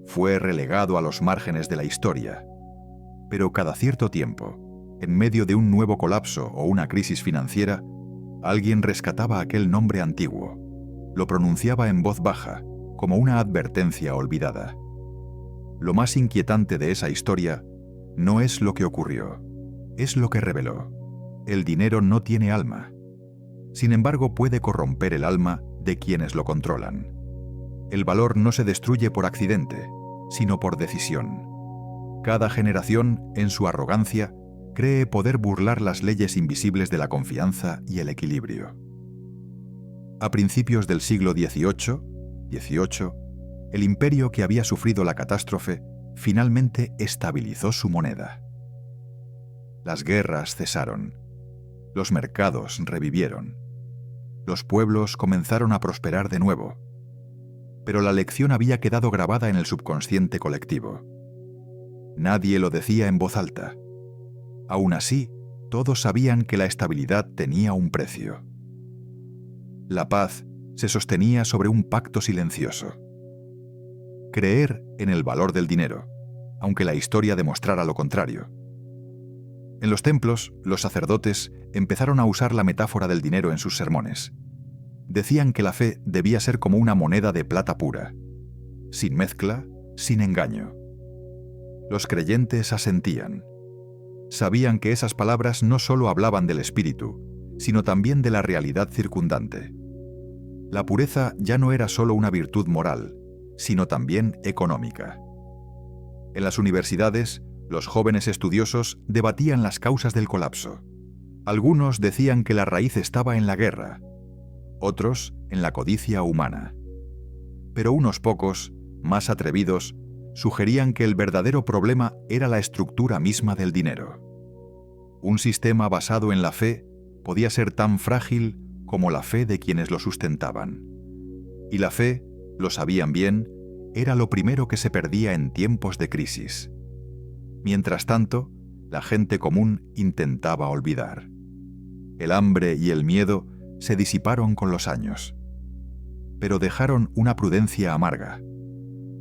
Fue relegado a los márgenes de la historia. Pero cada cierto tiempo, en medio de un nuevo colapso o una crisis financiera, alguien rescataba aquel nombre antiguo. Lo pronunciaba en voz baja, como una advertencia olvidada. Lo más inquietante de esa historia no es lo que ocurrió, es lo que reveló. El dinero no tiene alma. Sin embargo, puede corromper el alma de quienes lo controlan. El valor no se destruye por accidente, sino por decisión. Cada generación, en su arrogancia, cree poder burlar las leyes invisibles de la confianza y el equilibrio. A principios del siglo XVIII, el imperio que había sufrido la catástrofe finalmente estabilizó su moneda. Las guerras cesaron. Los mercados revivieron. Los pueblos comenzaron a prosperar de nuevo. Pero la lección había quedado grabada en el subconsciente colectivo. Nadie lo decía en voz alta. Aún así, todos sabían que la estabilidad tenía un precio. La paz se sostenía sobre un pacto silencioso. Creer en el valor del dinero, aunque la historia demostrara lo contrario. En los templos, los sacerdotes empezaron a usar la metáfora del dinero en sus sermones. Decían que la fe debía ser como una moneda de plata pura, sin mezcla, sin engaño. Los creyentes asentían. Sabían que esas palabras no solo hablaban del espíritu, sino también de la realidad circundante. La pureza ya no era solo una virtud moral, sino también económica. En las universidades, los jóvenes estudiosos debatían las causas del colapso. Algunos decían que la raíz estaba en la guerra, otros en la codicia humana. Pero unos pocos, más atrevidos, sugerían que el verdadero problema era la estructura misma del dinero. Un sistema basado en la fe podía ser tan frágil como la fe de quienes lo sustentaban. Y la fe, lo sabían bien, era lo primero que se perdía en tiempos de crisis. Mientras tanto, la gente común intentaba olvidar. El hambre y el miedo se disiparon con los años, pero dejaron una prudencia amarga.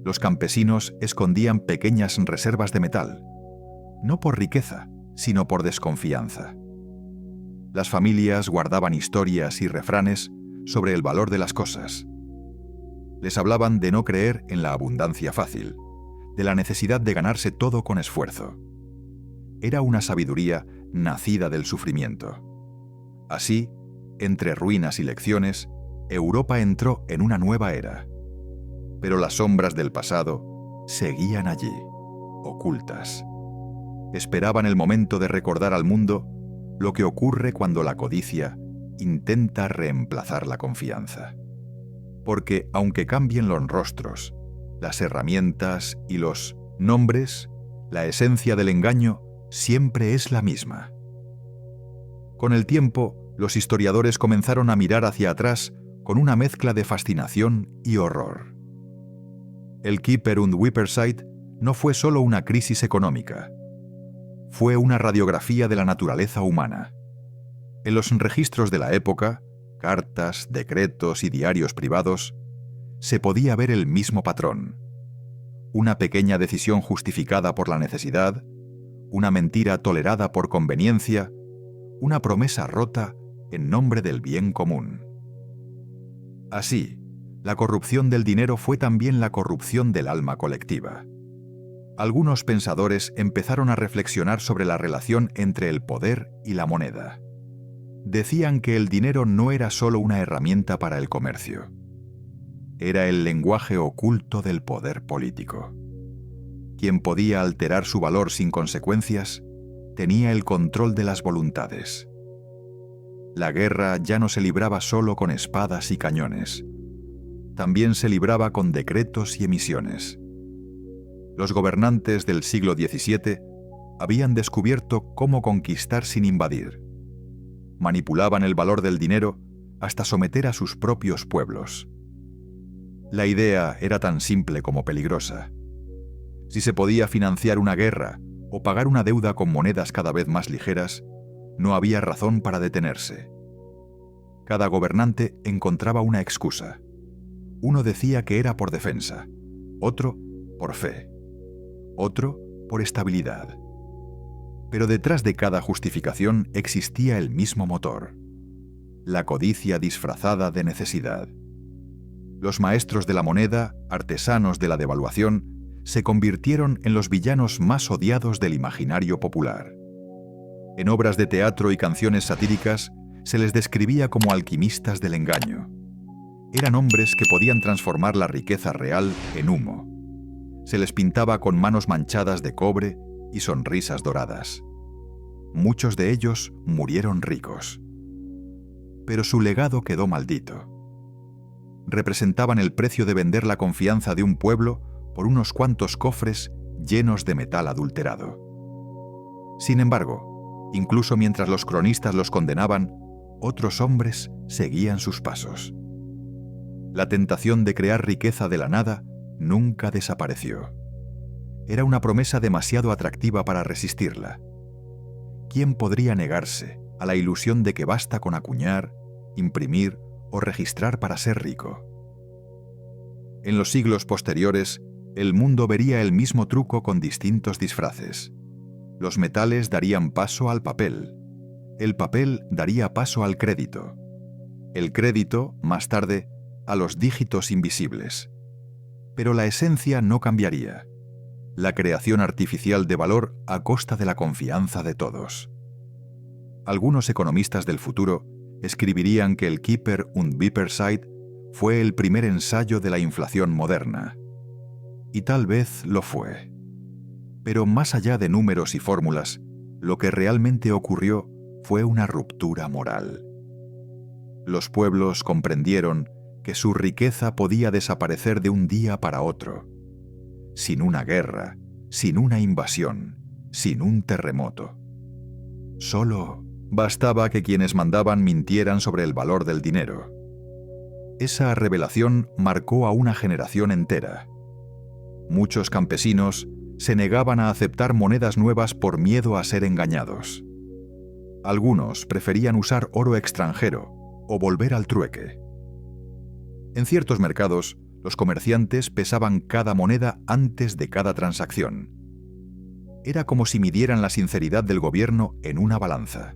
Los campesinos escondían pequeñas reservas de metal, no por riqueza, sino por desconfianza. Las familias guardaban historias y refranes sobre el valor de las cosas. Les hablaban de no creer en la abundancia fácil, de la necesidad de ganarse todo con esfuerzo. Era una sabiduría nacida del sufrimiento. Así, entre ruinas y lecciones, Europa entró en una nueva era. Pero las sombras del pasado seguían allí, ocultas. Esperaban el momento de recordar al mundo lo que ocurre cuando la codicia intenta reemplazar la confianza. Porque aunque cambien los rostros, las herramientas y los nombres, la esencia del engaño siempre es la misma. Con el tiempo, los historiadores comenzaron a mirar hacia atrás con una mezcla de fascinación y horror. El Kieper und Wippersheit no fue solo una crisis económica. Fue una radiografía de la naturaleza humana. En los registros de la época, cartas, decretos y diarios privados, se podía ver el mismo patrón. Una pequeña decisión justificada por la necesidad, una mentira tolerada por conveniencia, una promesa rota en nombre del bien común. Así, la corrupción del dinero fue también la corrupción del alma colectiva. Algunos pensadores empezaron a reflexionar sobre la relación entre el poder y la moneda. Decían que el dinero no era solo una herramienta para el comercio. Era el lenguaje oculto del poder político. Quien podía alterar su valor sin consecuencias, tenía el control de las voluntades. La guerra ya no se libraba solo con espadas y cañones. También se libraba con decretos y emisiones. Los gobernantes del siglo XVII habían descubierto cómo conquistar sin invadir. Manipulaban el valor del dinero hasta someter a sus propios pueblos. La idea era tan simple como peligrosa. Si se podía financiar una guerra o pagar una deuda con monedas cada vez más ligeras, no había razón para detenerse. Cada gobernante encontraba una excusa. Uno decía que era por defensa, otro por fe, otro por estabilidad. Pero detrás de cada justificación existía el mismo motor: la codicia disfrazada de necesidad. Los maestros de la moneda, artesanos de la devaluación, se convirtieron en los villanos más odiados del imaginario popular. En obras de teatro y canciones satíricas se les describía como alquimistas del engaño. Eran hombres que podían transformar la riqueza real en humo. Se les pintaba con manos manchadas de cobre y sonrisas doradas. Muchos de ellos murieron ricos. Pero su legado quedó maldito. Representaban el precio de vender la confianza de un pueblo por unos cuantos cofres llenos de metal adulterado. Sin embargo, incluso mientras los cronistas los condenaban, otros hombres seguían sus pasos. La tentación de crear riqueza de la nada nunca desapareció. Era una promesa demasiado atractiva para resistirla. ¿Quién podría negarse a la ilusión de que basta con acuñar, imprimir o registrar para ser rico? En los siglos posteriores, el mundo vería el mismo truco con distintos disfraces. Los metales darían paso al papel. El papel daría paso al crédito. El crédito, más tarde, a los dígitos invisibles. Pero la esencia no cambiaría: la creación artificial de valor a costa de la confianza de todos. Algunos economistas del futuro escribirían que el Kieper und Wippersheit fue el primer ensayo de la inflación moderna. Y tal vez lo fue. Pero más allá de números y fórmulas, lo que realmente ocurrió fue una ruptura moral. Los pueblos comprendieron que su riqueza podía desaparecer de un día para otro, sin una guerra, sin una invasión, sin un terremoto. Solo bastaba que quienes mandaban mintieran sobre el valor del dinero. Esa revelación marcó a una generación entera. Muchos campesinos se negaban a aceptar monedas nuevas por miedo a ser engañados. Algunos preferían usar oro extranjero o volver al trueque. En ciertos mercados, los comerciantes pesaban cada moneda antes de cada transacción. Era como si midieran la sinceridad del gobierno en una balanza.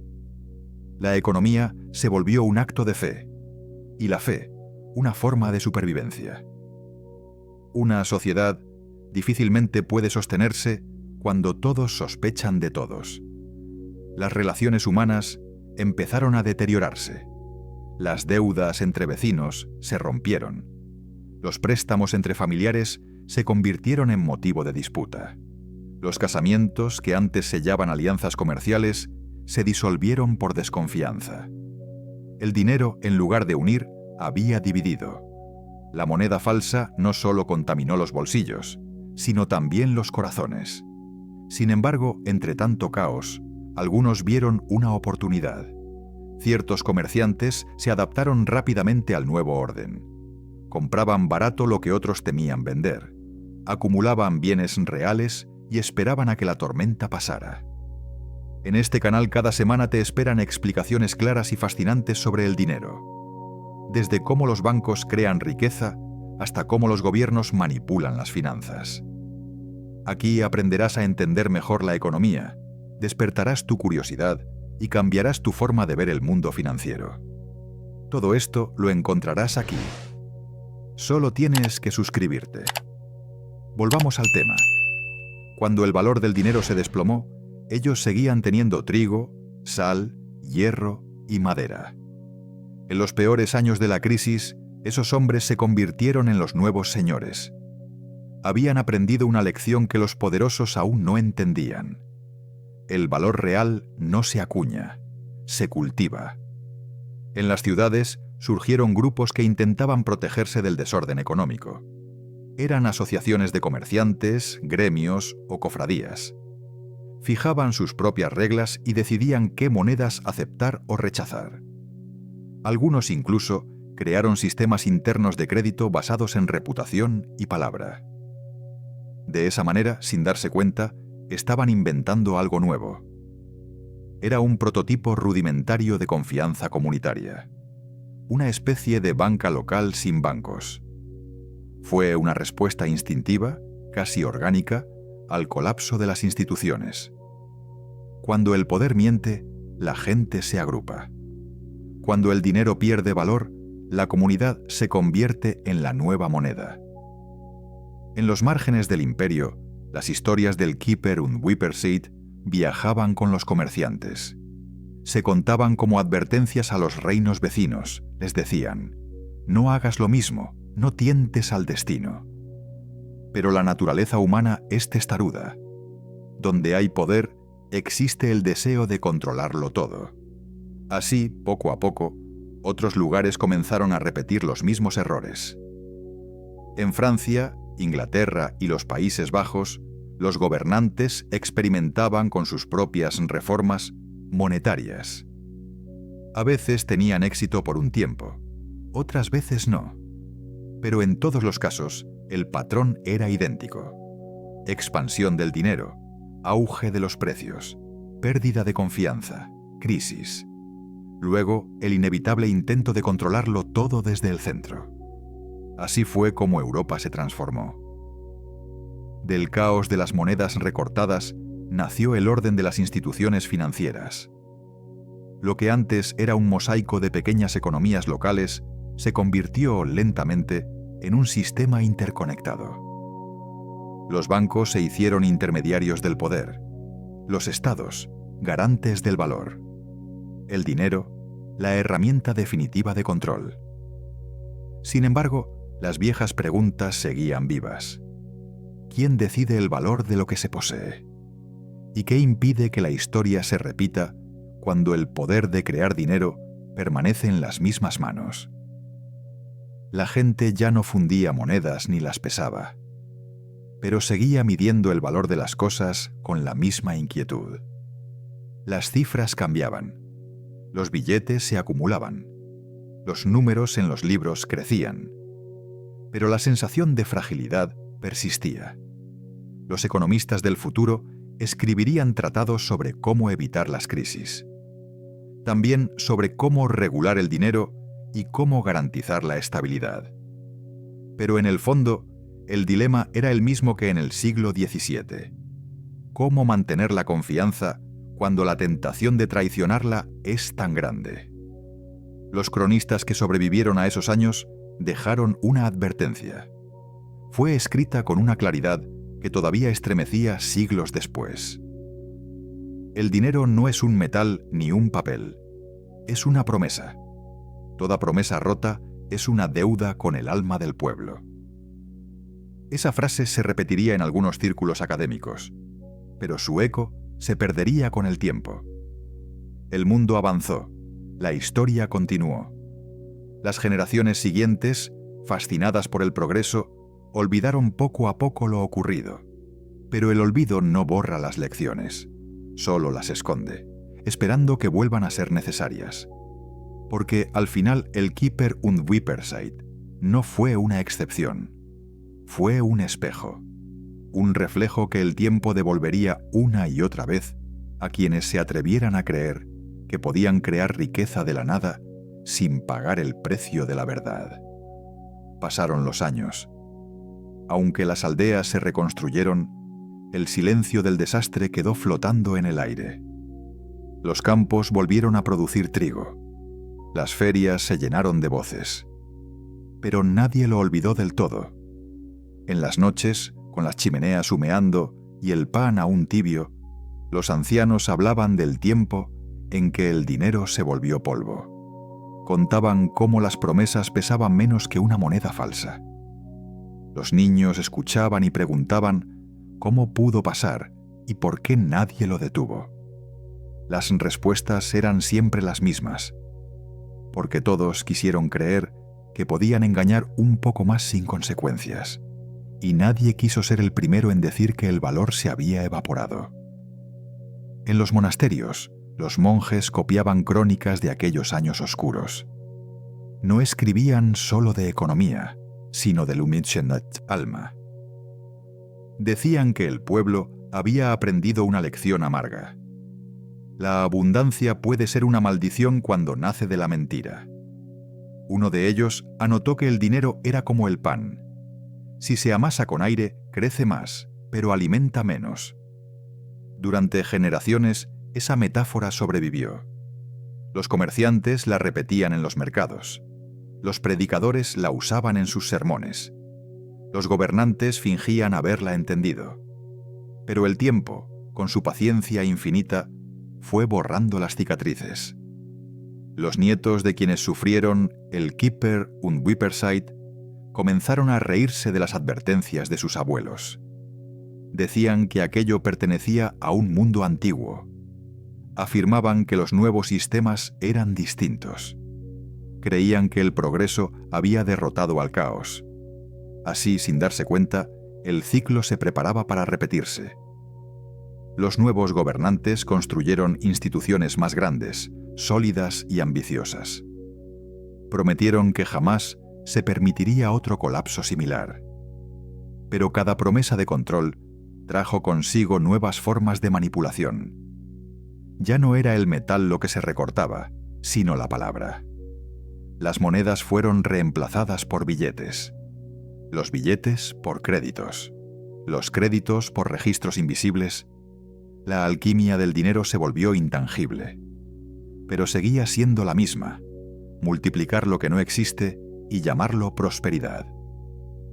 La economía se volvió un acto de fe, y la fe, una forma de supervivencia. Una sociedad difícilmente puede sostenerse cuando todos sospechan de todos. Las relaciones humanas empezaron a deteriorarse. Las deudas entre vecinos se rompieron. Los préstamos entre familiares se convirtieron en motivo de disputa. Los casamientos, que antes sellaban alianzas comerciales, se disolvieron por desconfianza. El dinero, en lugar de unir, había dividido. La moneda falsa no solo contaminó los bolsillos, sino también los corazones. Sin embargo, entre tanto caos, algunos vieron una oportunidad. Ciertos comerciantes se adaptaron rápidamente al nuevo orden. Compraban barato lo que otros temían vender. Acumulaban bienes reales y esperaban a que la tormenta pasara. En este canal cada semana te esperan explicaciones claras y fascinantes sobre el dinero. Desde cómo los bancos crean riqueza hasta cómo los gobiernos manipulan las finanzas. Aquí aprenderás a entender mejor la economía, despertarás tu curiosidad y cambiarás tu forma de ver el mundo financiero. Todo esto lo encontrarás aquí. Solo tienes que suscribirte. Volvamos al tema. Cuando el valor del dinero se desplomó, ellos seguían teniendo trigo, sal, hierro y madera. En los peores años de la crisis, esos hombres se convirtieron en los nuevos señores. Habían aprendido una lección que los poderosos aún no entendían. El valor real no se acuña, se cultiva. En las ciudades surgieron grupos que intentaban protegerse del desorden económico. Eran asociaciones de comerciantes, gremios o cofradías. Fijaban sus propias reglas y decidían qué monedas aceptar o rechazar. Algunos incluso crearon sistemas internos de crédito basados en reputación y palabra. De esa manera, sin darse cuenta, estaban inventando algo nuevo. Era un prototipo rudimentario de confianza comunitaria. Una especie de banca local sin bancos. Fue una respuesta instintiva, casi orgánica, al colapso de las instituciones. Cuando el poder miente, la gente se agrupa. Cuando el dinero pierde valor, la comunidad se convierte en la nueva moneda. En los márgenes del imperio, las historias del Keeper und Wipperseed viajaban con los comerciantes. Se contaban como advertencias a los reinos vecinos. Les decían: no hagas lo mismo, no tientes al destino. Pero la naturaleza humana es testaruda. Donde hay poder, existe el deseo de controlarlo todo. Así, poco a poco, otros lugares comenzaron a repetir los mismos errores. En Francia, Inglaterra y los Países Bajos, los gobernantes experimentaban con sus propias reformas monetarias. A veces tenían éxito por un tiempo, otras veces no. Pero en todos los casos, el patrón era idéntico. Expansión del dinero, auge de los precios, pérdida de confianza, crisis. Luego, el inevitable intento de controlarlo todo desde el centro. Así fue como Europa se transformó. Del caos de las monedas recortadas nació el orden de las instituciones financieras. Lo que antes era un mosaico de pequeñas economías locales se convirtió lentamente en un sistema interconectado. Los bancos se hicieron intermediarios del poder, los estados, garantes del valor, el dinero, la herramienta definitiva de control. Sin embargo, las viejas preguntas seguían vivas. ¿Quién decide el valor de lo que se posee? ¿Y qué impide que la historia se repita cuando el poder de crear dinero permanece en las mismas manos? La gente ya no fundía monedas ni las pesaba, pero seguía midiendo el valor de las cosas con la misma inquietud. Las cifras cambiaban, los billetes se acumulaban, los números en los libros crecían, pero la sensación de fragilidad persistía. Los economistas del futuro escribirían tratados sobre cómo evitar las crisis. También sobre cómo regular el dinero y cómo garantizar la estabilidad. Pero en el fondo, el dilema era el mismo que en el siglo XVII. ¿Cómo mantener la confianza cuando la tentación de traicionarla es tan grande? Los cronistas que sobrevivieron a esos años dejaron una advertencia. Fue escrita con una claridad que todavía estremecía siglos después. El dinero no es un metal ni un papel, es una promesa. Toda promesa rota es una deuda con el alma del pueblo. Esa frase se repetiría en algunos círculos académicos, pero su eco se perdería con el tiempo. El mundo avanzó, la historia continuó. Las generaciones siguientes, fascinadas por el progreso, olvidaron poco a poco lo ocurrido. Pero el olvido no borra las lecciones, solo las esconde, esperando que vuelvan a ser necesarias. Porque al final el Kipper und Wipperseid no fue una excepción, fue un espejo, un reflejo que el tiempo devolvería una y otra vez a quienes se atrevieran a creer que podían crear riqueza de la nada sin pagar el precio de la verdad. Pasaron los años. Aunque las aldeas se reconstruyeron, el silencio del desastre quedó flotando en el aire. Los campos volvieron a producir trigo. Las ferias se llenaron de voces. Pero nadie lo olvidó del todo. En las noches, con las chimeneas humeando y el pan aún tibio, los ancianos hablaban del tiempo en que el dinero se volvió polvo. Contaban cómo las promesas pesaban menos que una moneda falsa. Los niños escuchaban y preguntaban cómo pudo pasar y por qué nadie lo detuvo. Las respuestas eran siempre las mismas, porque todos quisieron creer que podían engañar un poco más sin consecuencias, y nadie quiso ser el primero en decir que el valor se había evaporado. En los monasterios, los monjes copiaban crónicas de aquellos años oscuros. No escribían solo de economía, sino del Umidschenat Alma. Decían que el pueblo había aprendido una lección amarga. La abundancia puede ser una maldición cuando nace de la mentira. Uno de ellos anotó que el dinero era como el pan. Si se amasa con aire, crece más, pero alimenta menos. Durante generaciones, esa metáfora sobrevivió. Los comerciantes la repetían en los mercados. Los predicadores la usaban en sus sermones. Los gobernantes fingían haberla entendido. Pero el tiempo, con su paciencia infinita, fue borrando las cicatrices. Los nietos de quienes sufrieron el Kipper und Wipperseid comenzaron a reírse de las advertencias de sus abuelos. Decían que aquello pertenecía a un mundo antiguo. Afirmaban que los nuevos sistemas eran distintos. Creían que el progreso había derrotado al caos. Así, sin darse cuenta, el ciclo se preparaba para repetirse. Los nuevos gobernantes construyeron instituciones más grandes, sólidas y ambiciosas. Prometieron que jamás se permitiría otro colapso similar. Pero cada promesa de control trajo consigo nuevas formas de manipulación. Ya no era el metal lo que se recortaba, sino la palabra. Las monedas fueron reemplazadas por billetes. Los billetes por créditos. Los créditos por registros invisibles. La alquimia del dinero se volvió intangible. Pero seguía siendo la misma: multiplicar lo que no existe y llamarlo prosperidad.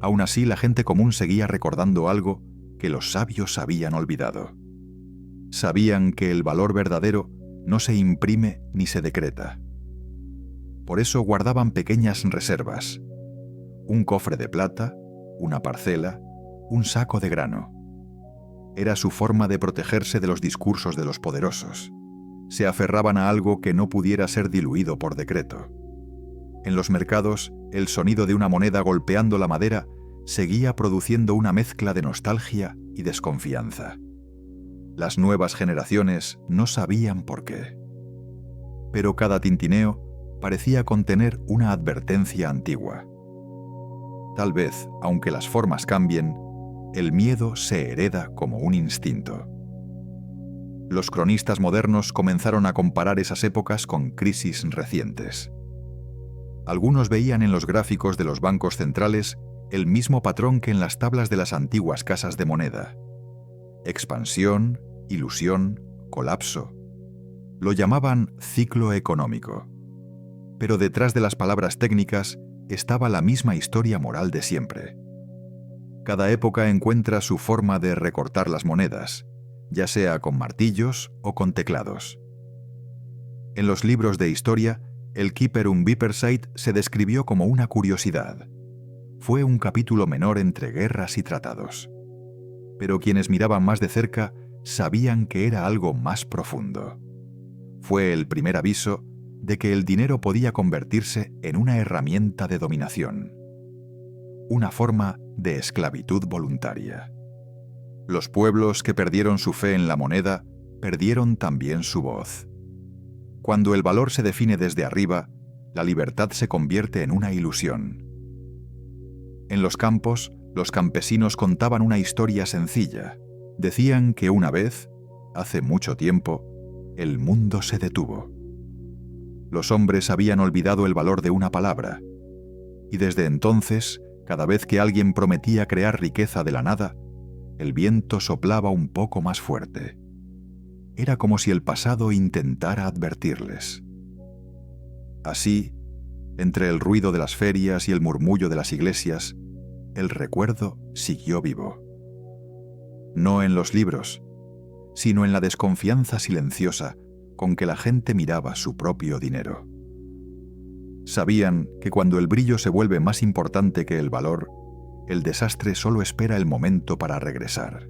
Aún así, la gente común seguía recordando algo que los sabios habían olvidado. Sabían que el valor verdadero no se imprime ni se decreta. Por eso guardaban pequeñas reservas: un cofre de plata, una parcela, un saco de grano. Era su forma de protegerse de los discursos de los poderosos. Se aferraban a algo que no pudiera ser diluido por decreto. En los mercados, el sonido de una moneda golpeando la madera seguía produciendo una mezcla de nostalgia y desconfianza. Las nuevas generaciones no sabían por qué. Pero cada tintineo parecía contener una advertencia antigua. Tal vez, aunque las formas cambien, el miedo se hereda como un instinto. Los cronistas modernos comenzaron a comparar esas épocas con crisis recientes. Algunos veían en los gráficos de los bancos centrales el mismo patrón que en las tablas de las antiguas casas de moneda. Expansión, ilusión, colapso. Lo llamaban ciclo económico. Pero detrás de las palabras técnicas estaba la misma historia moral de siempre. Cada época encuentra su forma de recortar las monedas, ya sea con martillos o con teclados. En los libros de historia, el Kyperum Vipersite se describió como una curiosidad. Fue un capítulo menor entre guerras y tratados. Pero quienes miraban más de cerca sabían que era algo más profundo. Fue el primer aviso de que el dinero podía convertirse en una herramienta de dominación, una forma de esclavitud voluntaria. Los pueblos que perdieron su fe en la moneda perdieron también su voz. Cuando el valor se define desde arriba, la libertad se convierte en una ilusión. En los campos, los campesinos contaban una historia sencilla. Decían que una vez, hace mucho tiempo, el mundo se detuvo. Los hombres habían olvidado el valor de una palabra, y desde entonces, cada vez que alguien prometía crear riqueza de la nada, el viento soplaba un poco más fuerte. Era como si el pasado intentara advertirles. Así, entre el ruido de las ferias y el murmullo de las iglesias, el recuerdo siguió vivo. No en los libros, sino en la desconfianza silenciosa con que la gente miraba su propio dinero. Sabían que cuando el brillo se vuelve más importante que el valor, el desastre solo espera el momento para regresar.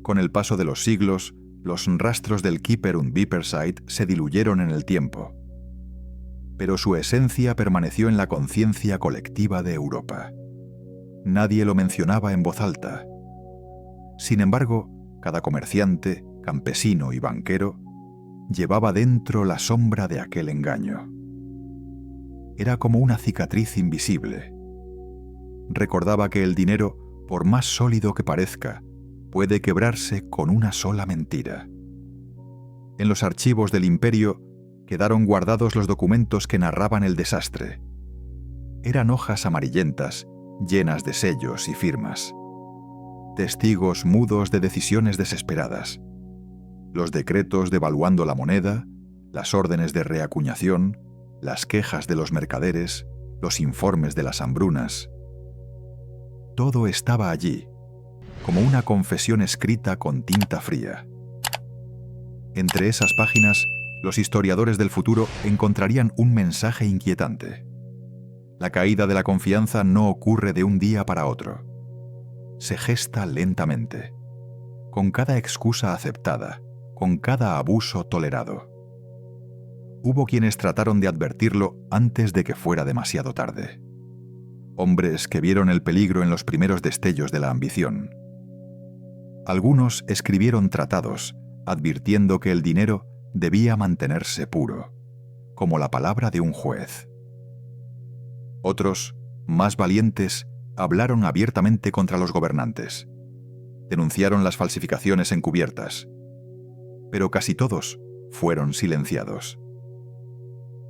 Con el paso de los siglos, los rastros del Kyperum Vipersite se diluyeron en el tiempo, pero su esencia permaneció en la conciencia colectiva de Europa. Nadie lo mencionaba en voz alta. Sin embargo, cada comerciante, campesino y banquero llevaba dentro la sombra de aquel engaño. Era como una cicatriz invisible. Recordaba que el dinero, por más sólido que parezca, puede quebrarse con una sola mentira. En los archivos del imperio quedaron guardados los documentos que narraban el desastre. Eran hojas amarillentas, llenas de sellos y firmas. Testigos mudos de decisiones desesperadas. Los decretos devaluando la moneda, las órdenes de reacuñación, las quejas de los mercaderes, los informes de las hambrunas. Todo estaba allí, como una confesión escrita con tinta fría. Entre esas páginas, los historiadores del futuro encontrarían un mensaje inquietante. La caída de la confianza no ocurre de un día para otro. Se gesta lentamente, con cada excusa aceptada, con cada abuso tolerado. Hubo quienes trataron de advertirlo antes de que fuera demasiado tarde. Hombres que vieron el peligro en los primeros destellos de la ambición. Algunos escribieron tratados advirtiendo que el dinero debía mantenerse puro, como la palabra de un juez. Otros, más valientes, hablaron abiertamente contra los gobernantes. Denunciaron las falsificaciones encubiertas. Pero casi todos fueron silenciados.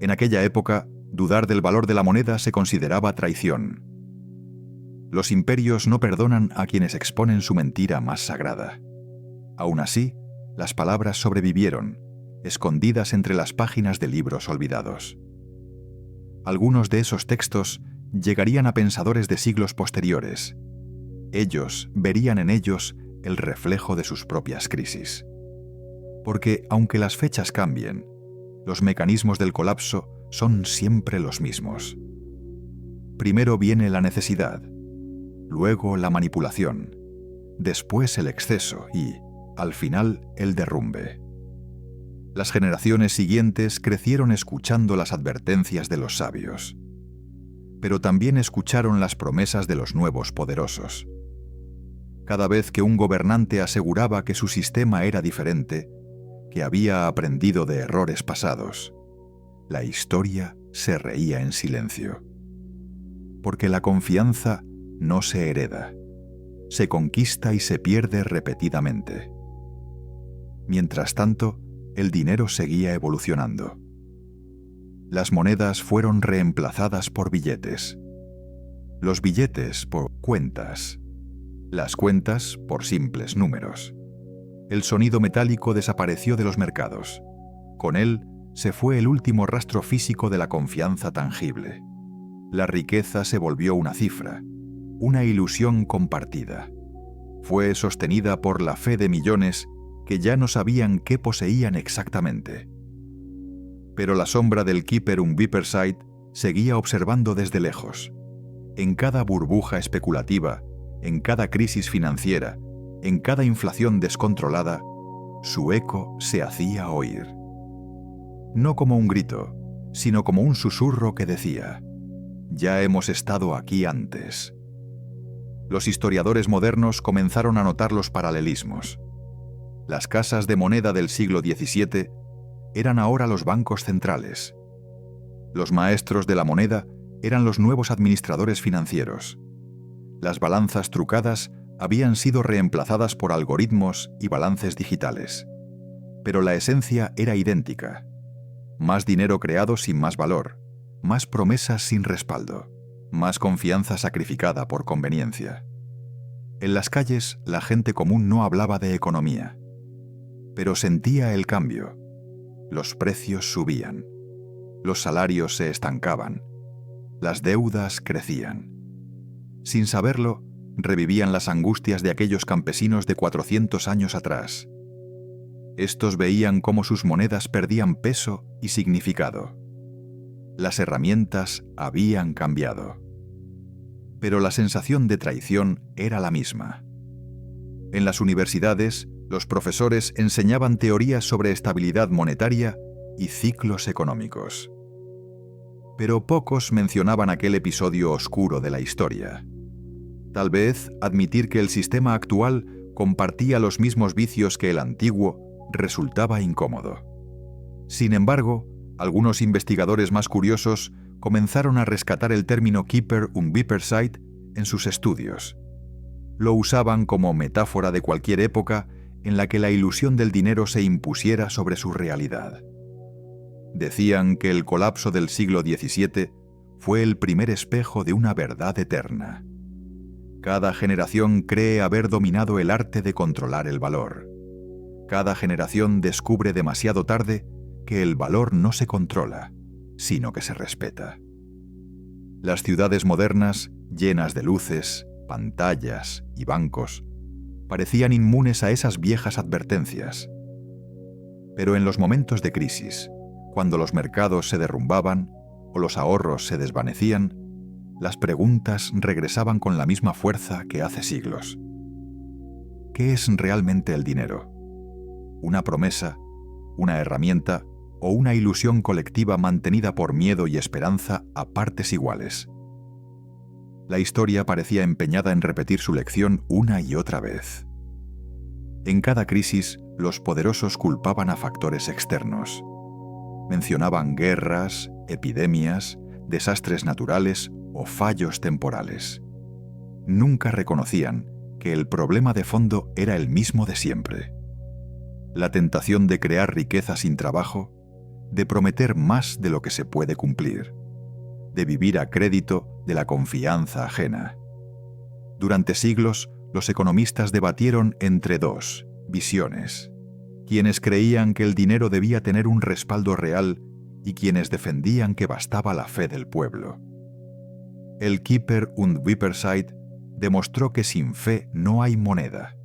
En aquella época, dudar del valor de la moneda se consideraba traición. Los imperios no perdonan a quienes exponen su mentira más sagrada. Aún así, las palabras sobrevivieron, escondidas entre las páginas de libros olvidados. Algunos de esos textos llegarían a pensadores de siglos posteriores. Ellos verían en ellos el reflejo de sus propias crisis. Porque, aunque las fechas cambien, los mecanismos del colapso son siempre los mismos. Primero viene la necesidad, luego la manipulación, después el exceso y, al final, el derrumbe. Las generaciones siguientes crecieron escuchando las advertencias de los sabios, pero también escucharon las promesas de los nuevos poderosos. Cada vez que un gobernante aseguraba que su sistema era diferente, que había aprendido de errores pasados, la historia se reía en silencio. Porque la confianza no se hereda, se conquista y se pierde repetidamente. Mientras tanto, el dinero seguía evolucionando. Las monedas fueron reemplazadas por billetes. Los billetes por cuentas. Las cuentas por simples números. El sonido metálico desapareció de los mercados. Con él se fue el último rastro físico de la confianza tangible. La riqueza se volvió una cifra, una ilusión compartida. Fue sostenida por la fe de millones que ya no sabían qué poseían exactamente. Pero la sombra del Keeper Unbeeperside seguía observando desde lejos. En cada burbuja especulativa, en cada crisis financiera, en cada inflación descontrolada, su eco se hacía oír. No como un grito, sino como un susurro que decía: «Ya hemos estado aquí antes». Los historiadores modernos comenzaron a notar los paralelismos. Las casas de moneda del siglo XVII eran ahora los bancos centrales. Los maestros de la moneda eran los nuevos administradores financieros. Las balanzas trucadas habían sido reemplazadas por algoritmos y balances digitales. Pero la esencia era idéntica. Más dinero creado sin más valor, más promesas sin respaldo, más confianza sacrificada por conveniencia. En las calles, la gente común no hablaba de economía, pero sentía el cambio. Los precios subían, los salarios se estancaban, las deudas crecían. Sin saberlo, revivían las angustias de aquellos campesinos de 400 años atrás. Estos veían cómo sus monedas perdían peso y significado. Las herramientas habían cambiado. Pero la sensación de traición era la misma. En las universidades, los profesores enseñaban teorías sobre estabilidad monetaria y ciclos económicos. Pero pocos mencionaban aquel episodio oscuro de la historia. Tal vez admitir que el sistema actual compartía los mismos vicios que el antiguo resultaba incómodo. Sin embargo, algunos investigadores más curiosos comenzaron a rescatar el término Keeper Unbeeperside en sus estudios. Lo usaban como metáfora de cualquier época en la que la ilusión del dinero se impusiera sobre su realidad. Decían que el colapso del siglo XVII fue el primer espejo de una verdad eterna. Cada generación cree haber dominado el arte de controlar el valor. Cada generación descubre demasiado tarde que el valor no se controla, sino que se respeta. Las ciudades modernas, llenas de luces, pantallas y bancos, parecían inmunes a esas viejas advertencias. Pero en los momentos de crisis, cuando los mercados se derrumbaban o los ahorros se desvanecían, las preguntas regresaban con la misma fuerza que hace siglos. ¿Qué es realmente el dinero? ¿Una promesa, una herramienta o una ilusión colectiva mantenida por miedo y esperanza a partes iguales? La historia parecía empeñada en repetir su lección una y otra vez. En cada crisis, los poderosos culpaban a factores externos. Mencionaban guerras, epidemias, desastres naturales o fallos temporales. Nunca reconocían que el problema de fondo era el mismo de siempre. La tentación de crear riqueza sin trabajo, de prometer más de lo que se puede cumplir, de vivir a crédito de la confianza ajena. Durante siglos, los economistas debatieron entre dos visiones: quienes creían que el dinero debía tener un respaldo real y quienes defendían que bastaba la fe del pueblo. El Keeper Unbeeperside demostró que sin fe no hay moneda.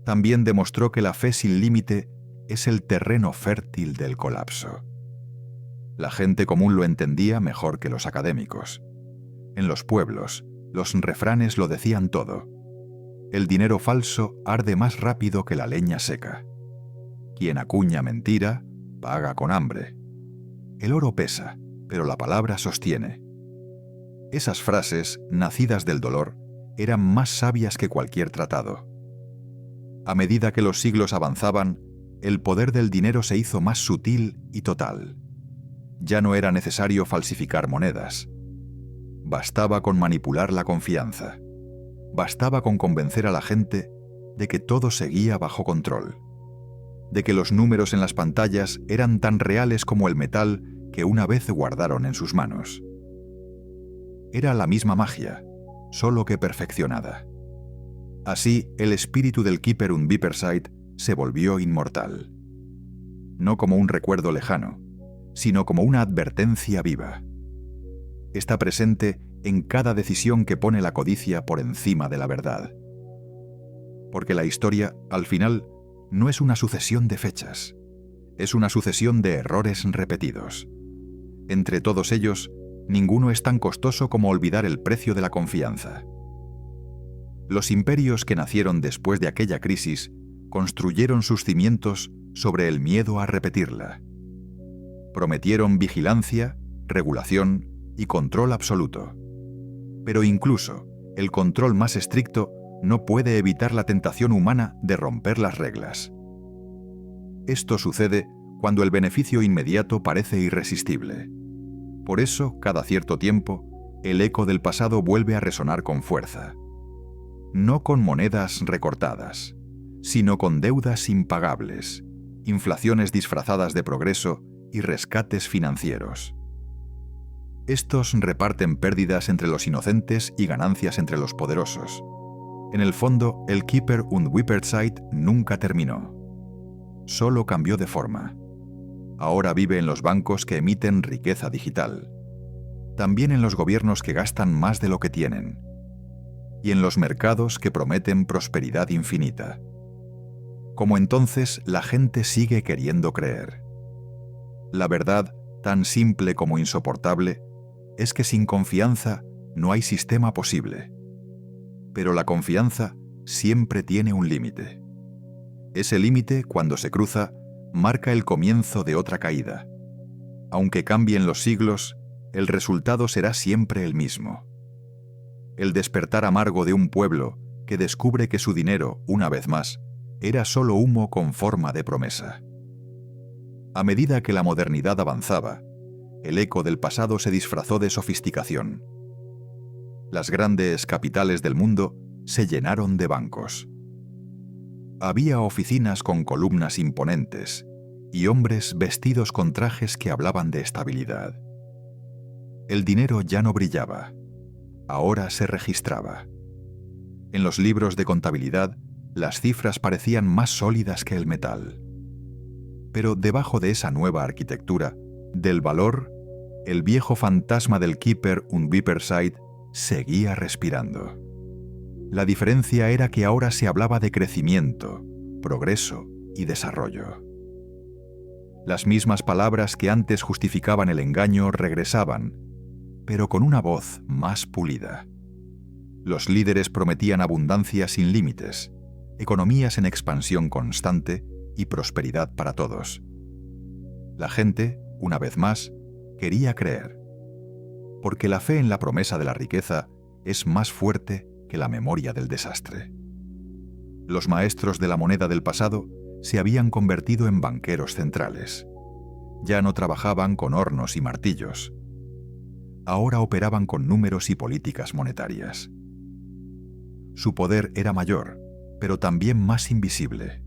También demostró que la fe sin límite es el terreno fértil del colapso. La gente común lo entendía mejor que los académicos. En los pueblos, los refranes lo decían todo. El dinero falso arde más rápido que la leña seca. Quien acuña mentira, paga con hambre. El oro pesa, pero la palabra sostiene. Esas frases, nacidas del dolor, eran más sabias que cualquier tratado. A medida que los siglos avanzaban, el poder del dinero se hizo más sutil y total. Ya no era necesario falsificar monedas. Bastaba con manipular la confianza. bastaba con convencer a la gente de que todo seguía bajo control, de que los números en las pantallas eran tan reales como el metal que una vez guardaron en sus manos. Era la misma magia, solo que perfeccionada. Así, el espíritu del Keeper und Vipersite se volvió inmortal. No como un recuerdo lejano, sino como una advertencia viva. Está presente en cada decisión que pone la codicia por encima de la verdad. Porque la historia, al final, no es una sucesión de fechas, es una sucesión de errores repetidos. Entre todos ellos, ninguno es tan costoso como olvidar el precio de la confianza. Los imperios que nacieron después de aquella crisis construyeron sus cimientos sobre el miedo a repetirla. Prometieron vigilancia, regulación y control absoluto. Pero incluso el control más estricto no puede evitar la tentación humana de romper las reglas. Esto sucede cuando el beneficio inmediato parece irresistible. Por eso, cada cierto tiempo, el eco del pasado vuelve a resonar con fuerza. No con monedas recortadas, sino con deudas impagables, inflaciones disfrazadas de progreso y rescates financieros. Estos reparten pérdidas entre los inocentes y ganancias entre los poderosos. En el fondo, el Keeper und Vipersite nunca terminó. Solo cambió de forma. Ahora vive en los bancos que emiten riqueza digital. También en los gobiernos que gastan más de lo que tienen. Y en los mercados que prometen prosperidad infinita. Como entonces, la gente sigue queriendo creer. La verdad, tan simple como insoportable, es que sin confianza no hay sistema posible. Pero la confianza siempre tiene un límite. Ese límite, cuando se cruza, marca el comienzo de otra caída. Aunque cambien los siglos, el resultado será siempre el mismo. El despertar amargo de un pueblo que descubre que su dinero, una vez más, era solo humo con forma de promesa. A medida que la modernidad avanzaba, el eco del pasado se disfrazó de sofisticación. Las grandes capitales del mundo se llenaron de bancos. Había oficinas con columnas imponentes y hombres vestidos con trajes que hablaban de estabilidad. El dinero ya no brillaba, ahora se registraba. En los libros de contabilidad, las cifras parecían más sólidas que el metal. Pero debajo de esa nueva arquitectura, del valor, el viejo fantasma del Keeper und Vipersite seguía respirando. La diferencia era que ahora se hablaba de crecimiento, progreso y desarrollo. Las mismas palabras que antes justificaban el engaño regresaban, pero con una voz más pulida. Los líderes prometían abundancia sin límites, economías en expansión constante y prosperidad para todos. La gente, una vez más, quería creer, porque la fe en la promesa de la riqueza es más fuerte que la memoria del desastre. Los maestros de la moneda del pasado se habían convertido en banqueros centrales. Ya no trabajaban con hornos y martillos. Ahora operaban con números y políticas monetarias. Su poder era mayor, pero también más invisible.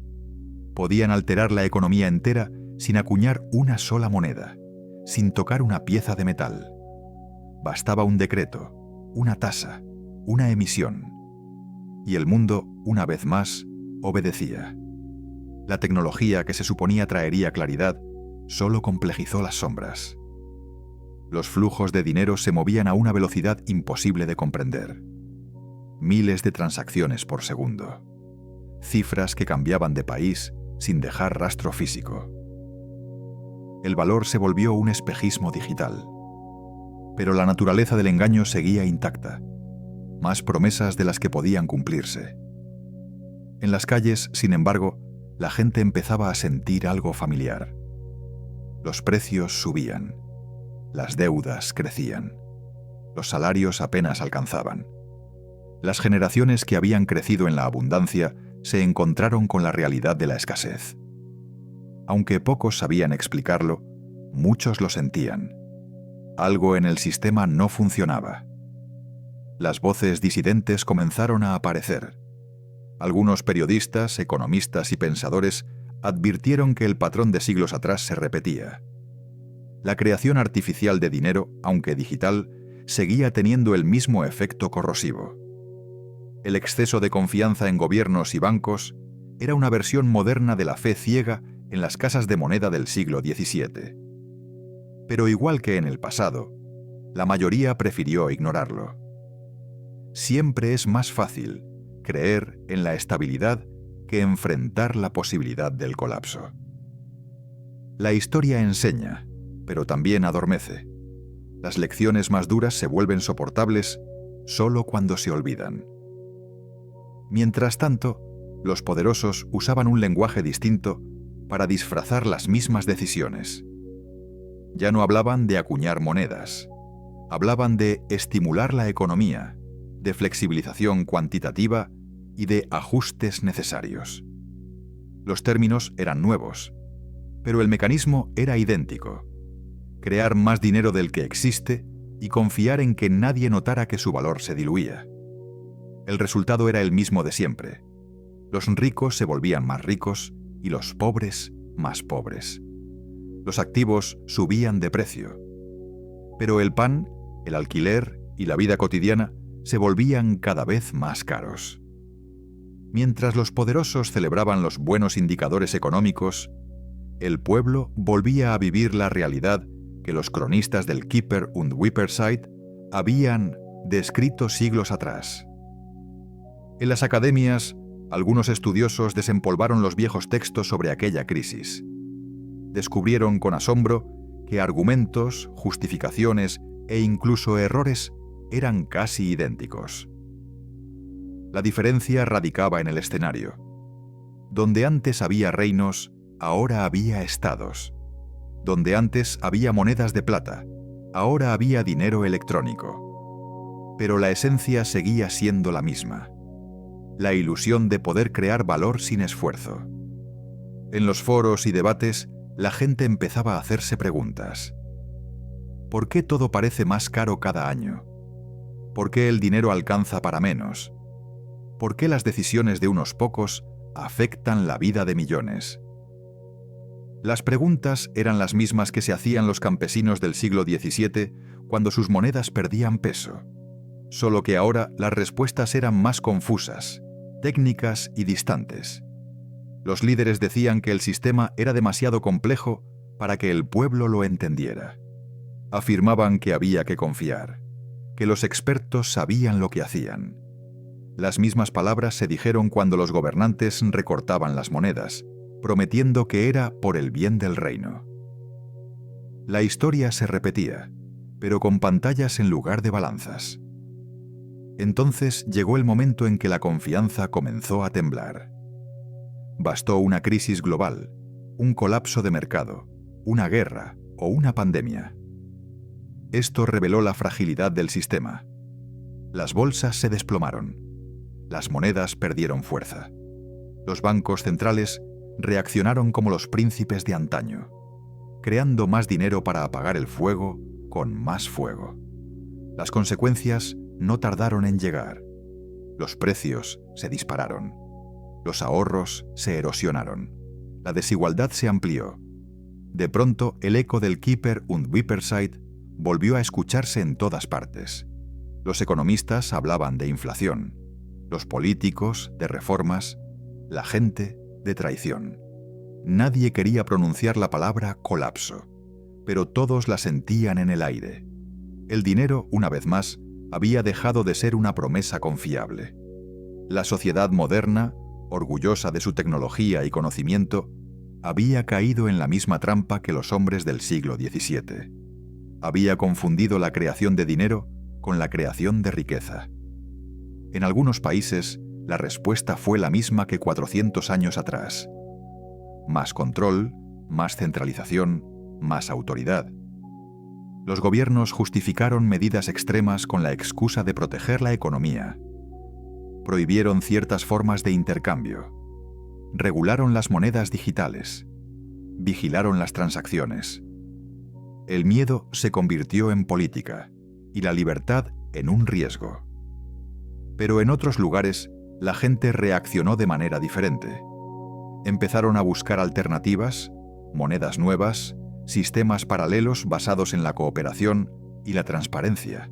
Podían alterar la economía entera sin acuñar una sola moneda, sin tocar una pieza de metal. Bastaba un decreto, una tasa, una emisión. Y el mundo, una vez más, obedecía. La tecnología que se suponía traería claridad solo complejizó las sombras. Los flujos de dinero se movían a una velocidad imposible de comprender. Miles de transacciones por segundo. Cifras que cambiaban de país sin dejar rastro físico. El valor se volvió un espejismo digital. Pero la naturaleza del engaño seguía intacta. Más promesas de las que podían cumplirse. En las calles, sin embargo, la gente empezaba a sentir algo familiar. Los precios subían. Las deudas crecían. Los salarios apenas alcanzaban. Las generaciones que habían crecido en la abundancia se encontraron con la realidad de la escasez. Aunque pocos sabían explicarlo, muchos lo sentían. Algo en el sistema no funcionaba. Las voces disidentes comenzaron a aparecer. Algunos periodistas, economistas y pensadores advirtieron que el patrón de siglos atrás se repetía. La creación artificial de dinero, aunque digital, seguía teniendo el mismo efecto corrosivo. El exceso de confianza en gobiernos y bancos era una versión moderna de la fe ciega en las casas de moneda del siglo XVII. Pero igual que en el pasado, la mayoría prefirió ignorarlo. Siempre es más fácil creer en la estabilidad que enfrentar la posibilidad del colapso. La historia enseña, pero también adormece. Las lecciones más duras se vuelven soportables solo cuando se olvidan. Mientras tanto, los poderosos usaban un lenguaje distinto para disfrazar las mismas decisiones. Ya no hablaban de acuñar monedas, hablaban de estimular la economía, de flexibilización cuantitativa y de ajustes necesarios. Los términos eran nuevos, pero el mecanismo era idéntico: crear más dinero del que existe y confiar en que nadie notara que su valor se diluía. El resultado era el mismo de siempre. Los ricos se volvían más ricos y los pobres más pobres. Los activos subían de precio. Pero el pan, el alquiler y la vida cotidiana se volvían cada vez más caros. Mientras los poderosos celebraban los buenos indicadores económicos, el pueblo volvía a vivir la realidad que los cronistas del Keeper und Wippersheit habían descrito siglos atrás. En las academias, algunos estudiosos desempolvaron los viejos textos sobre aquella crisis. Descubrieron con asombro que argumentos, justificaciones e incluso errores eran casi idénticos. La diferencia radicaba en el escenario. Donde antes había reinos, ahora había estados. Donde antes había monedas de plata, ahora había dinero electrónico. Pero la esencia seguía siendo la misma: la ilusión de poder crear valor sin esfuerzo. En los foros y debates, la gente empezaba a hacerse preguntas. ¿Por qué todo parece más caro cada año? ¿Por qué el dinero alcanza para menos? ¿Por qué las decisiones de unos pocos afectan la vida de millones? Las preguntas eran las mismas que se hacían los campesinos del siglo XVII cuando sus monedas perdían peso, solo que ahora las respuestas eran más confusas, técnicas y distantes. Los líderes decían que el sistema era demasiado complejo para que el pueblo lo entendiera. Afirmaban que había que confiar, que los expertos sabían lo que hacían. Las mismas palabras se dijeron cuando los gobernantes recortaban las monedas, prometiendo que era por el bien del reino. La historia se repetía, pero con pantallas en lugar de balanzas. Entonces llegó el momento en que la confianza comenzó a temblar. Bastó una crisis global, un colapso de mercado, una guerra o una pandemia. Esto reveló la fragilidad del sistema. Las bolsas se desplomaron. Las monedas perdieron fuerza. Los bancos centrales reaccionaron como los príncipes de antaño, creando más dinero para apagar el fuego con más fuego. Las consecuencias no tardaron en llegar. Los precios se dispararon. Los ahorros se erosionaron. La desigualdad se amplió. De pronto, el eco del Keeper und Wippersheit volvió a escucharse en todas partes. Los economistas hablaban de inflación, los políticos de reformas, la gente de traición. Nadie quería pronunciar la palabra colapso, pero todos la sentían en el aire. El dinero, una vez más, había dejado de ser una promesa confiable. La sociedad moderna, orgullosa de su tecnología y conocimiento, había caído en la misma trampa que los hombres del siglo XVII. Había confundido la creación de dinero con la creación de riqueza. En algunos países, la respuesta fue la misma que 400 años atrás. Más control, más centralización, más autoridad. Los gobiernos justificaron medidas extremas con la excusa de proteger la economía. Prohibieron ciertas formas de intercambio. Regularon las monedas digitales. Vigilaron las transacciones. El miedo se convirtió en política y la libertad en un riesgo. Pero en otros lugares, la gente reaccionó de manera diferente. Empezaron a buscar alternativas, monedas nuevas, sistemas paralelos basados en la cooperación y la transparencia.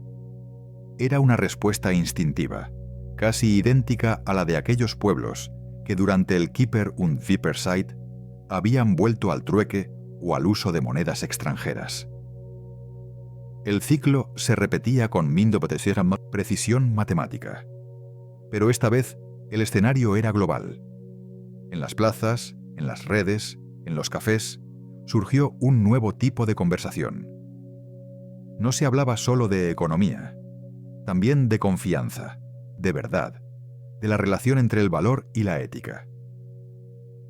Era una respuesta instintiva, casi idéntica a la de aquellos pueblos que durante el Kieper und Viperzeit habían vuelto al trueque o al uso de monedas extranjeras. El ciclo se repetía con precisión matemática. Pero esta vez el escenario era global. En las plazas, en las redes, en los cafés, surgió un nuevo tipo de conversación. No se hablaba solo de economía, también de confianza, de verdad, de la relación entre el valor y la ética.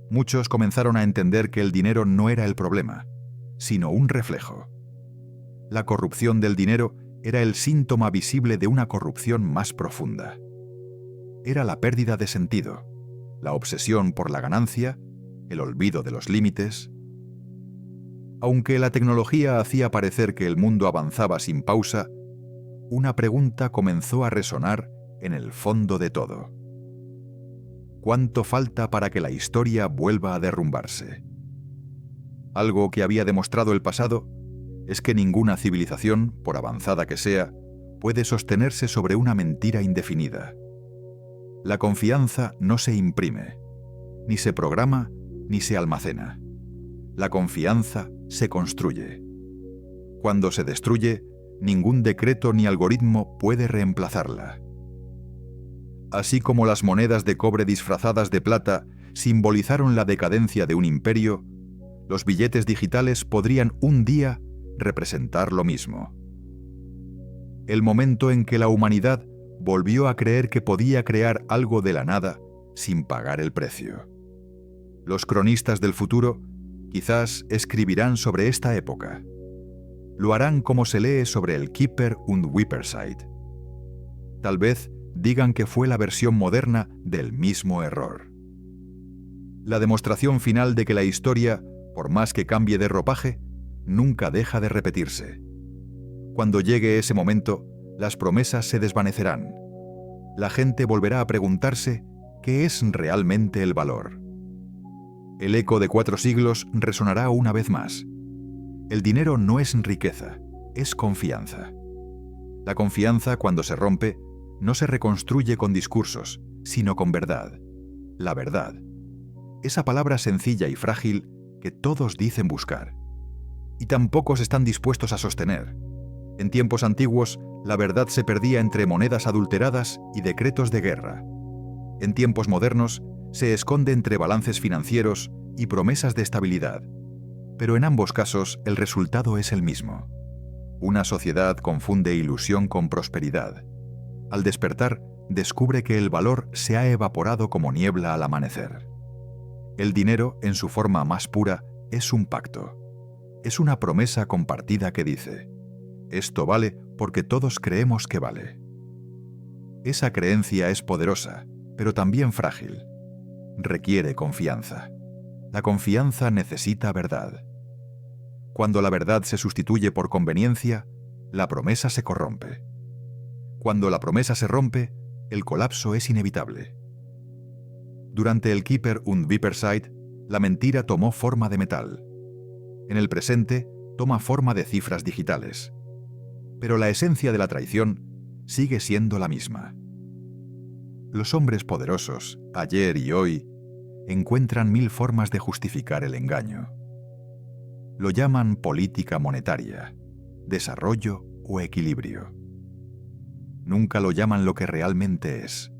Muchos comenzaron a entender que el dinero no era el problema, sino un reflejo. La corrupción del dinero era el síntoma visible de una corrupción más profunda. Era la pérdida de sentido, la obsesión por la ganancia, el olvido de los límites. Aunque la tecnología hacía parecer que el mundo avanzaba sin pausa, una pregunta comenzó a resonar en el fondo de todo. ¿Cuánto falta para que la historia vuelva a derrumbarse? Algo que había demostrado el pasado es que ninguna civilización, por avanzada que sea, puede sostenerse sobre una mentira indefinida. La confianza no se imprime, ni se programa, ni se almacena. La confianza se construye. Cuando se destruye, ningún decreto ni algoritmo puede reemplazarla. Así como las monedas de cobre disfrazadas de plata simbolizaron la decadencia de un imperio, los billetes digitales podrían un día representar lo mismo. El momento en que la humanidad volvió a creer que podía crear algo de la nada sin pagar el precio. Los cronistas del futuro quizás escribirán sobre esta época. Lo harán como se lee sobre el Kieper und Viperzeit. Tal vez digan que fue la versión moderna del mismo error. La demostración final de que la historia, por más que cambie de ropaje, nunca deja de repetirse. Cuando llegue ese momento, las promesas se desvanecerán. La gente volverá a preguntarse qué es realmente el valor. El eco de 4 siglos resonará una vez más. El dinero no es riqueza, es confianza. La confianza, cuando se rompe, no se reconstruye con discursos, sino con verdad. La verdad. Esa palabra sencilla y frágil que todos dicen buscar. Y tan pocos están dispuestos a sostener. En tiempos antiguos, la verdad se perdía entre monedas adulteradas y decretos de guerra. En tiempos modernos, se esconde entre balances financieros y promesas de estabilidad. Pero en ambos casos, el resultado es el mismo. Una sociedad confunde ilusión con prosperidad. Al despertar, descubre que el valor se ha evaporado como niebla al amanecer. El dinero, en su forma más pura, es un pacto. Es una promesa compartida que dice: esto vale porque todos creemos que vale. Esa creencia es poderosa, pero también frágil. Requiere confianza. La confianza necesita verdad. Cuando la verdad se sustituye por conveniencia, la promesa se corrompe. Cuando la promesa se rompe, el colapso es inevitable. Durante el Kieper und Viperzeit, la mentira tomó forma de metal. En el presente, toma forma de cifras digitales. Pero la esencia de la traición sigue siendo la misma. Los hombres poderosos, ayer y hoy, encuentran 1000 formas de justificar el engaño. Lo llaman política monetaria, desarrollo o equilibrio. Nunca lo llaman lo que realmente es: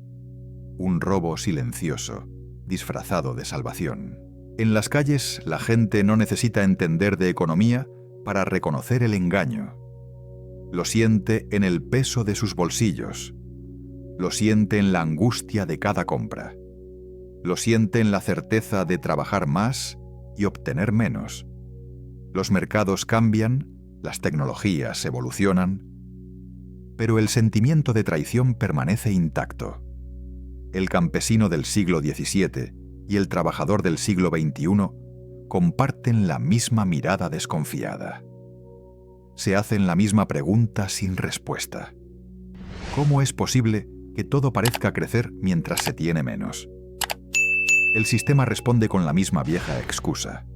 un robo silencioso, disfrazado de salvación. En las calles, la gente no necesita entender de economía para reconocer el engaño. Lo siente en el peso de sus bolsillos. Lo siente en la angustia de cada compra. Lo siente en la certeza de trabajar más y obtener menos. Los mercados cambian, las tecnologías evolucionan, pero el sentimiento de traición permanece intacto. El campesino del siglo XVII y el trabajador del siglo XXI comparten la misma mirada desconfiada. Se hacen la misma pregunta sin respuesta. ¿Cómo es posible que todo parezca crecer mientras se tiene menos. El sistema responde con la misma vieja excusa.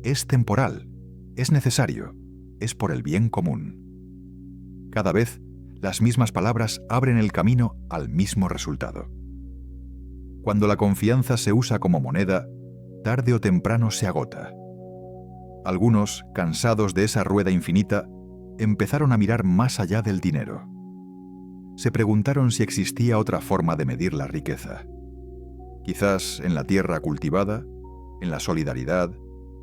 Es temporal, es necesario, es por el bien común. Cada vez, las mismas palabras abren el camino al mismo resultado. Cuando la confianza se usa como moneda, tarde o temprano se agota. Algunos, cansados de esa rueda infinita, empezaron a mirar más allá del dinero. Se preguntaron si existía otra forma de medir la riqueza. Quizás en la tierra cultivada, en la solidaridad,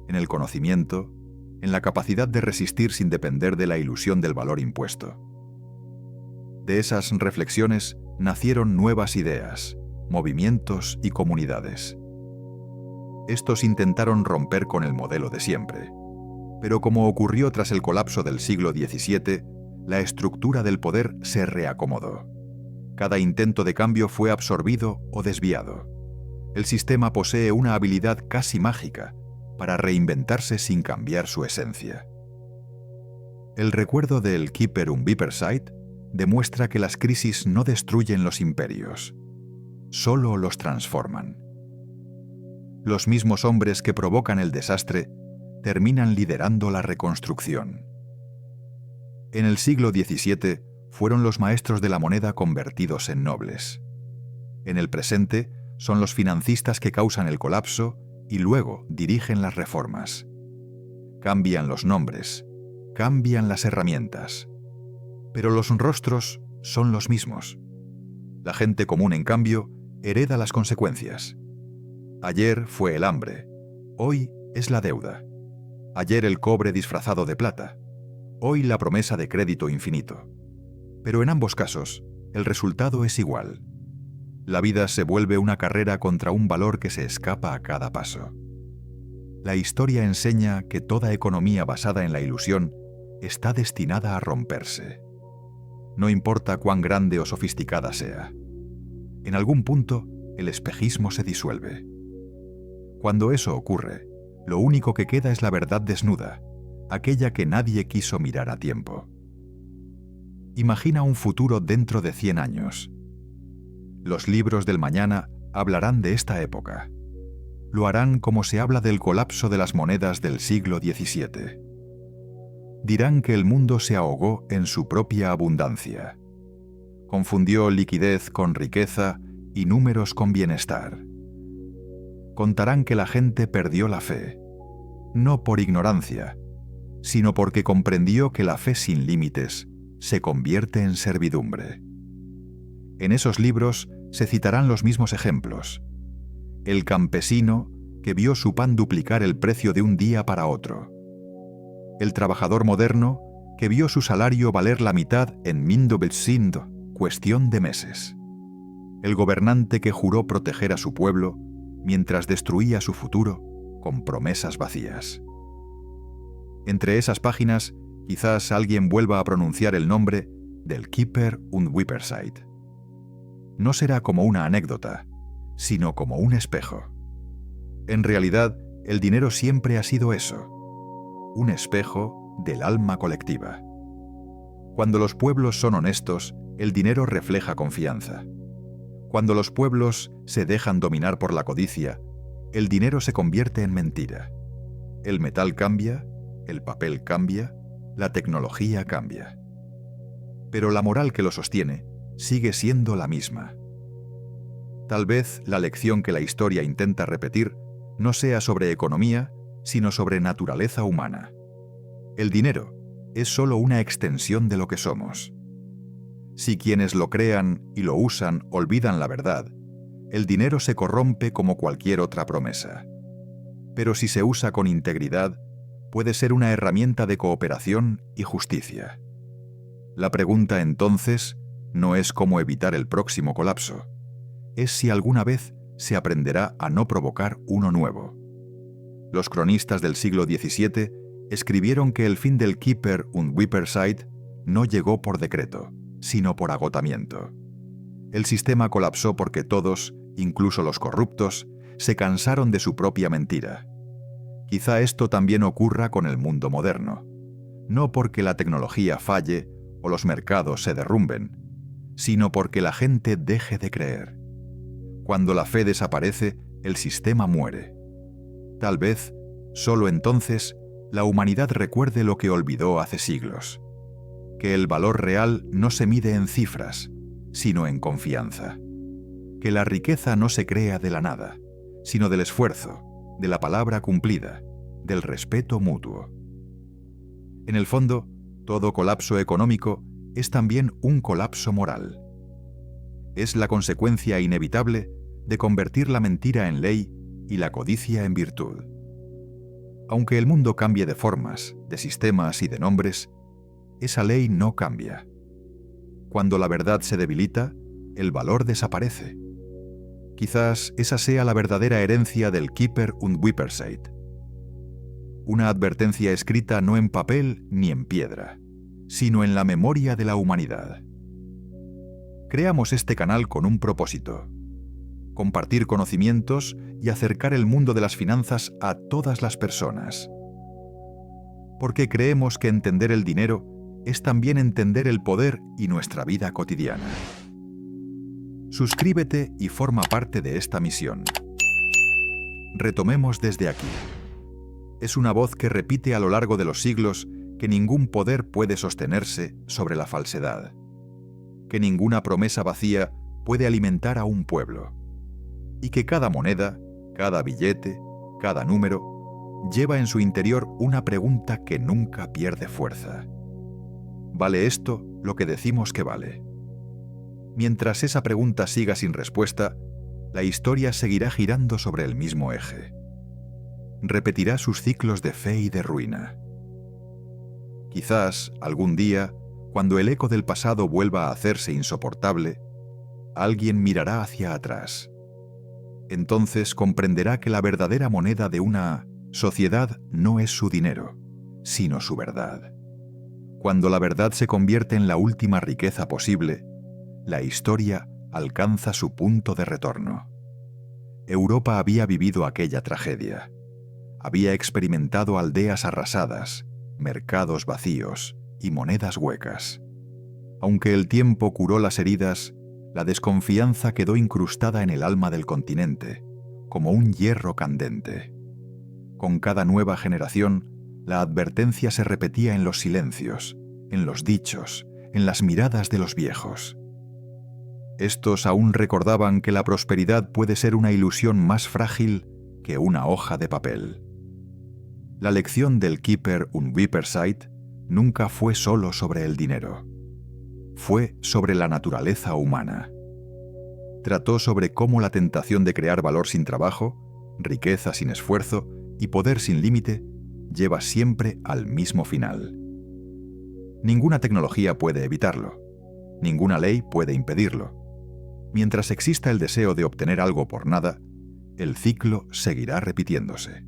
en el conocimiento, en la capacidad de resistir sin depender de la ilusión del valor impuesto. De esas reflexiones nacieron nuevas ideas, movimientos y comunidades. Estos intentaron romper con el modelo de siempre, pero como ocurrió tras el colapso del siglo XVII, la estructura del poder se reacomodó. Cada intento de cambio fue absorbido o desviado. El sistema posee una habilidad casi mágica para reinventarse sin cambiar su esencia. El recuerdo del Keeper und Wipersite demuestra que las crisis no destruyen los imperios, solo los transforman. Los mismos hombres que provocan el desastre terminan liderando la reconstrucción. En el siglo XVII fueron los maestros de la moneda convertidos en nobles. En el presente son los financistas que causan el colapso y luego dirigen las reformas. Cambian los nombres, cambian las herramientas, pero los rostros son los mismos. La gente común, en cambio, hereda las consecuencias. Ayer fue el hambre, hoy es la deuda. Ayer el cobre disfrazado de plata, hoy la promesa de crédito infinito. Pero en ambos casos, el resultado es igual. La vida se vuelve una carrera contra un valor que se escapa a cada paso. La historia enseña que toda economía basada en la ilusión está destinada a romperse. No importa cuán grande o sofisticada sea. En algún punto, el espejismo se disuelve. Cuando eso ocurre, lo único que queda es la verdad desnuda, aquella que nadie quiso mirar a tiempo. Imagina un futuro dentro de 100 años. Los libros del mañana hablarán de esta época. Lo harán como se habla del colapso de las monedas del siglo XVII. Dirán que el mundo se ahogó en su propia abundancia. Confundió liquidez con riqueza y números con bienestar. Contarán que la gente perdió la fe, no por ignorancia, sino porque comprendió que la fe sin límites se convierte en servidumbre. En esos libros se citarán los mismos ejemplos. El campesino que vio su pan duplicar el precio de un día para otro. El trabajador moderno que vio su salario valer la mitad en mindobelsind, cuestión de meses. El gobernante que juró proteger a su pueblo mientras destruía su futuro con promesas vacías. Entre esas páginas, quizás alguien vuelva a pronunciar el nombre del Keeper und Wipersite. No será como una anécdota, sino como un espejo. En realidad, el dinero siempre ha sido eso, un espejo del alma colectiva. Cuando los pueblos son honestos, el dinero refleja confianza. Cuando los pueblos se dejan dominar por la codicia, el dinero se convierte en mentira. El metal cambia, el papel cambia, la tecnología cambia. Pero la moral que lo sostiene sigue siendo la misma. Tal vez la lección que la historia intenta repetir no sea sobre economía, sino sobre naturaleza humana. El dinero es solo una extensión de lo que somos. Si quienes lo crean y lo usan olvidan la verdad, el dinero se corrompe como cualquier otra promesa. Pero si se usa con integridad, puede ser una herramienta de cooperación y justicia. La pregunta entonces no es cómo evitar el próximo colapso, es si alguna vez se aprenderá a no provocar uno nuevo. Los cronistas del siglo XVII escribieron que el fin del Keeper und Wipersite no llegó por decreto, sino por agotamiento. El sistema colapsó porque todos, incluso los corruptos, se cansaron de su propia mentira. Quizá esto también ocurra con el mundo moderno, no porque la tecnología falle o los mercados se derrumben, sino porque la gente deje de creer. Cuando la fe desaparece, el sistema muere. Tal vez, solo entonces, la humanidad recuerde lo que olvidó hace siglos: que el valor real no se mide en cifras, sino en confianza. Que la riqueza no se crea de la nada, sino del esfuerzo, de la palabra cumplida, del respeto mutuo. En el fondo, todo colapso económico es también un colapso moral. Es la consecuencia inevitable de convertir la mentira en ley y la codicia en virtud. Aunque el mundo cambie de formas, de sistemas y de nombres, esa ley no cambia. Cuando la verdad se debilita, el valor desaparece. Quizás esa sea la verdadera herencia del Keeper und Wipperseid. Una advertencia escrita no en papel ni en piedra, sino en la memoria de la humanidad. Creamos este canal con un propósito: compartir conocimientos y acercar el mundo de las finanzas a todas las personas. Porque creemos que entender el dinero es también entender el poder y nuestra vida cotidiana. Suscríbete y forma parte de esta misión. Retomemos desde aquí. Es una voz que repite a lo largo de los siglos que ningún poder puede sostenerse sobre la falsedad, que ninguna promesa vacía puede alimentar a un pueblo, y que cada moneda, cada billete, cada número, lleva en su interior una pregunta que nunca pierde fuerza. ¿Vale esto lo que decimos que vale? Mientras esa pregunta siga sin respuesta, la historia seguirá girando sobre el mismo eje. Repetirá sus ciclos de fe y de ruina. Quizás, algún día, cuando el eco del pasado vuelva a hacerse insoportable, alguien mirará hacia atrás. Entonces comprenderá que la verdadera moneda de una sociedad no es su dinero, sino su verdad. Cuando la verdad se convierte en la última riqueza posible, la historia alcanza su punto de retorno. Europa había vivido aquella tragedia. Había experimentado aldeas arrasadas, mercados vacíos y monedas huecas. Aunque el tiempo curó las heridas, la desconfianza quedó incrustada en el alma del continente, como un hierro candente. Con cada nueva generación, la advertencia se repetía en los silencios, en los dichos, en las miradas de los viejos. Estos aún recordaban que la prosperidad puede ser una ilusión más frágil que una hoja de papel. La lección del Keeper und Wipperseid nunca fue solo sobre el dinero. Fue sobre la naturaleza humana. Trató sobre cómo la tentación de crear valor sin trabajo, riqueza sin esfuerzo y poder sin límite lleva siempre al mismo final. Ninguna tecnología puede evitarlo. Ninguna ley puede impedirlo. Mientras exista el deseo de obtener algo por nada, el ciclo seguirá repitiéndose.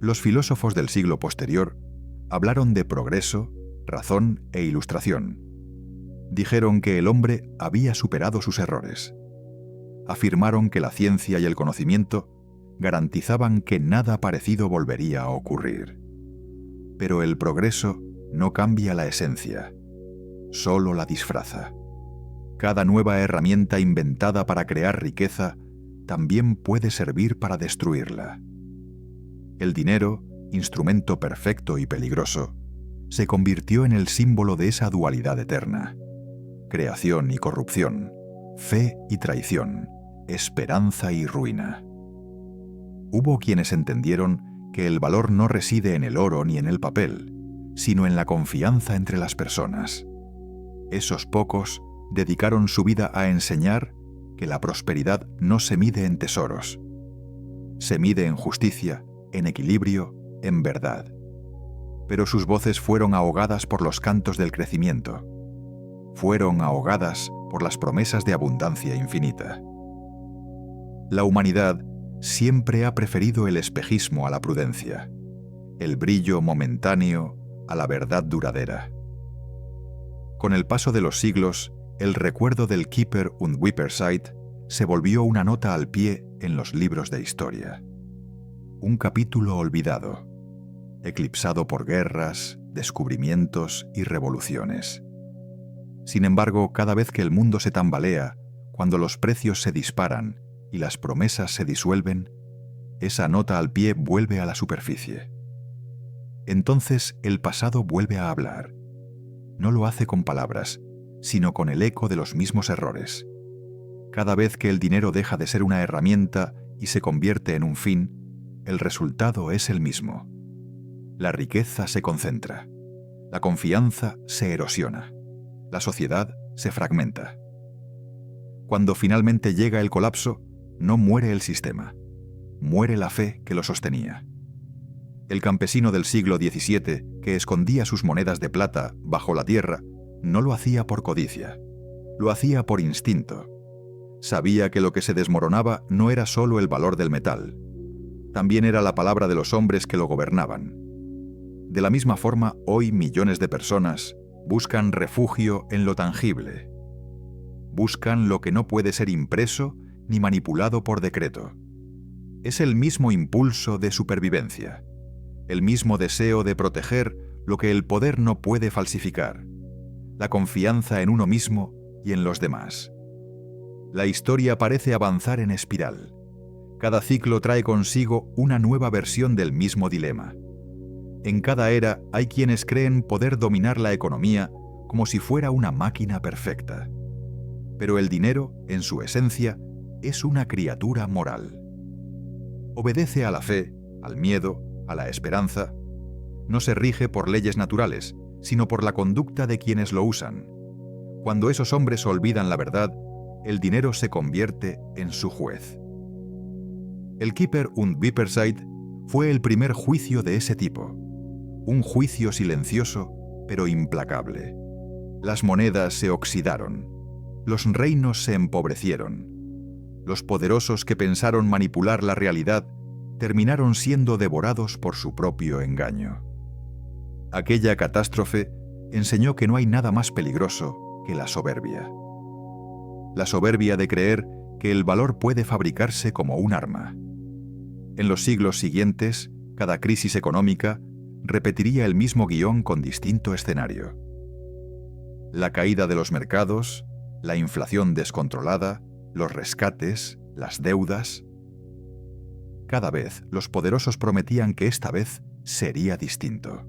Los filósofos del siglo posterior hablaron de progreso, razón e ilustración. Dijeron que el hombre había superado sus errores. Afirmaron que la ciencia y el conocimiento garantizaban que nada parecido volvería a ocurrir. Pero el progreso no cambia la esencia, solo la disfraza. Cada nueva herramienta inventada para crear riqueza también puede servir para destruirla. El dinero, instrumento perfecto y peligroso, se convirtió en el símbolo de esa dualidad eterna: creación y corrupción, fe y traición, esperanza y ruina. Hubo quienes entendieron que el valor no reside en el oro ni en el papel, sino en la confianza entre las personas. Esos pocos dedicaron su vida a enseñar que la prosperidad no se mide en tesoros. Se mide en justicia, en equilibrio, en verdad. Pero sus voces fueron ahogadas por los cantos del crecimiento. Fueron ahogadas por las promesas de abundancia infinita. La humanidad siempre ha preferido el espejismo a la prudencia, el brillo momentáneo a la verdad duradera. Con el paso de los siglos, el recuerdo del Keeper und Wipperseid se volvió una nota al pie en los libros de historia. Un capítulo olvidado, eclipsado por guerras, descubrimientos y revoluciones. Sin embargo, cada vez que el mundo se tambalea, cuando los precios se disparan y las promesas se disuelven, esa nota al pie vuelve a la superficie. Entonces el pasado vuelve a hablar. No lo hace con palabras, sino con el eco de los mismos errores. Cada vez que el dinero deja de ser una herramienta y se convierte en un fin, el resultado es el mismo. La riqueza se concentra. La confianza se erosiona. La sociedad se fragmenta. Cuando finalmente llega el colapso, no muere el sistema. Muere la fe que lo sostenía. El campesino del siglo XVII, que escondía sus monedas de plata bajo la tierra, no lo hacía por codicia. Lo hacía por instinto. Sabía que lo que se desmoronaba no era solo el valor del metal. También era la palabra de los hombres que lo gobernaban. De la misma forma, hoy millones de personas buscan refugio en lo tangible. Buscan lo que no puede ser impreso ni manipulado por decreto. Es el mismo impulso de supervivencia, el mismo deseo de proteger lo que el poder no puede falsificar, la confianza en uno mismo y en los demás. La historia parece avanzar en espiral. Cada ciclo trae consigo una nueva versión del mismo dilema. En cada era hay quienes creen poder dominar la economía como si fuera una máquina perfecta. Pero el dinero, en su esencia, es una criatura moral. Obedece a la fe, al miedo, a la esperanza. No se rige por leyes naturales, sino por la conducta de quienes lo usan. Cuando esos hombres olvidan la verdad, el dinero se convierte en su juez. El Kieper und Vipersheid fue el primer juicio de ese tipo. Un juicio silencioso, pero implacable. Las monedas se oxidaron. Los reinos se empobrecieron. Los poderosos que pensaron manipular la realidad terminaron siendo devorados por su propio engaño. Aquella catástrofe enseñó que no hay nada más peligroso que la soberbia. La soberbia de creer que el valor puede fabricarse como un arma. En los siglos siguientes, cada crisis económica repetiría el mismo guión con distinto escenario. La caída de los mercados, la inflación descontrolada, los rescates, las deudas. Cada vez los poderosos prometían que esta vez sería distinto.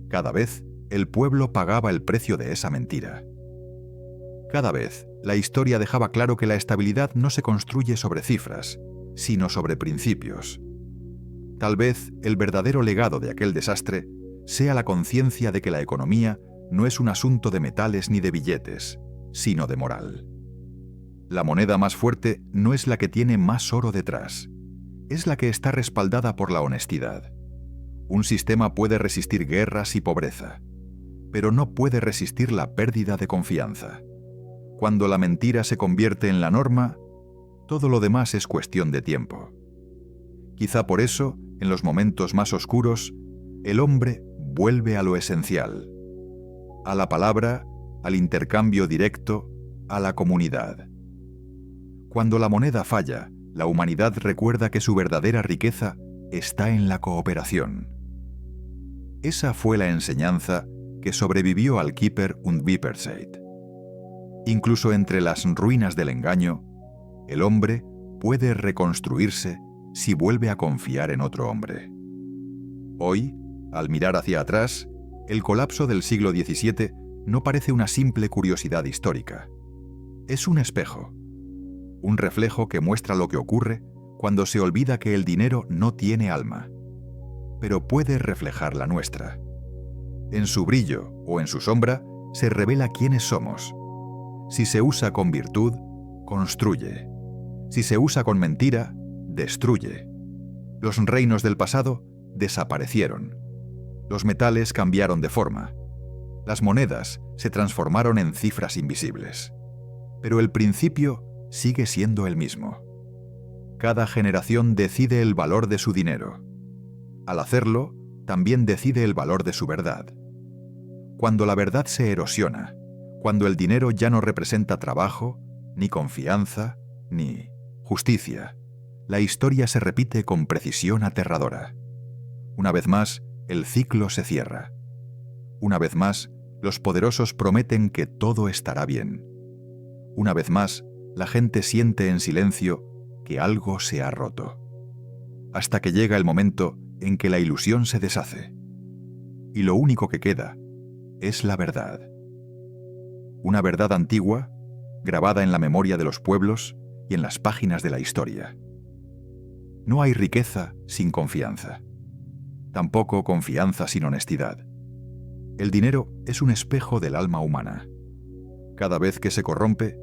Cada vez el pueblo pagaba el precio de esa mentira. Cada vez la historia dejaba claro que la estabilidad no se construye sobre cifras, sino sobre principios. Tal vez el verdadero legado de aquel desastre sea la conciencia de que la economía no es un asunto de metales ni de billetes, sino de moral. La moneda más fuerte no es la que tiene más oro detrás, es la que está respaldada por la honestidad. Un sistema puede resistir guerras y pobreza, pero no puede resistir la pérdida de confianza. Cuando la mentira se convierte en la norma, todo lo demás es cuestión de tiempo. Quizá por eso, en los momentos más oscuros, el hombre vuelve a lo esencial, a la palabra, al intercambio directo, a la comunidad. Cuando la moneda falla, la humanidad recuerda que su verdadera riqueza está en la cooperación. Esa fue la enseñanza que sobrevivió al Kieper und Vipersheid. Incluso entre las ruinas del engaño, el hombre puede reconstruirse si vuelve a confiar en otro hombre. Hoy, al mirar hacia atrás, el colapso del siglo XVII no parece una simple curiosidad histórica. Es un espejo, un reflejo que muestra lo que ocurre cuando se olvida que el dinero no tiene alma, pero puede reflejar la nuestra. En su brillo o en su sombra se revela quiénes somos. Si se usa con virtud, construye. Si se usa con mentira, destruye. Los reinos del pasado desaparecieron. Los metales cambiaron de forma. Las monedas se transformaron en cifras invisibles. Pero el principio sigue siendo el mismo. Cada generación decide el valor de su dinero. Al hacerlo, también decide el valor de su verdad. Cuando la verdad se erosiona, cuando el dinero ya no representa trabajo, ni confianza, ni justicia, la historia se repite con precisión aterradora. Una vez más, el ciclo se cierra. Una vez más, Los poderosos prometen que todo estará bien. Una vez más, la gente siente en silencio que algo se ha roto, hasta que llega el momento en que la ilusión se deshace. Y lo único que queda es la verdad. Una verdad antigua, grabada en la memoria de los pueblos y en las páginas de la historia. No hay riqueza sin confianza. Tampoco confianza sin honestidad. El dinero es un espejo del alma humana. Cada vez que se corrompe,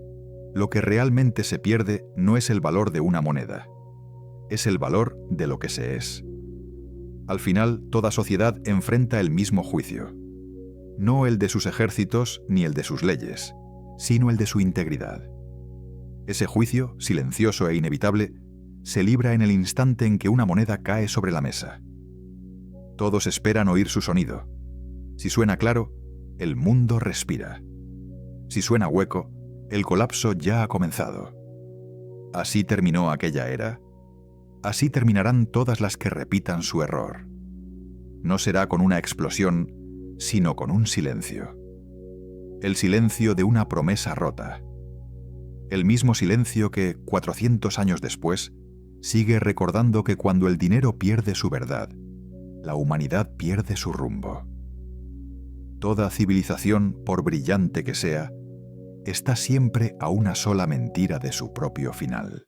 lo que realmente se pierde no es el valor de una moneda, es el valor de lo que se es. Al final, toda sociedad enfrenta el mismo juicio. No el de sus ejércitos ni el de sus leyes, sino el de su integridad. Ese juicio, silencioso e inevitable, se libra en el instante en que una moneda cae sobre la mesa. Todos esperan oír su sonido. Si suena claro, el mundo respira. Si suena hueco, el colapso ya ha comenzado. Así terminó aquella era. Así terminarán todas las que repitan su error. No será con una explosión, sino con un silencio. El silencio de una promesa rota. El mismo silencio que, 400 años después, sigue recordando que cuando el dinero pierde su verdad, la humanidad pierde su rumbo. Toda civilización, por brillante que sea, está siempre a una sola mentira de su propio final.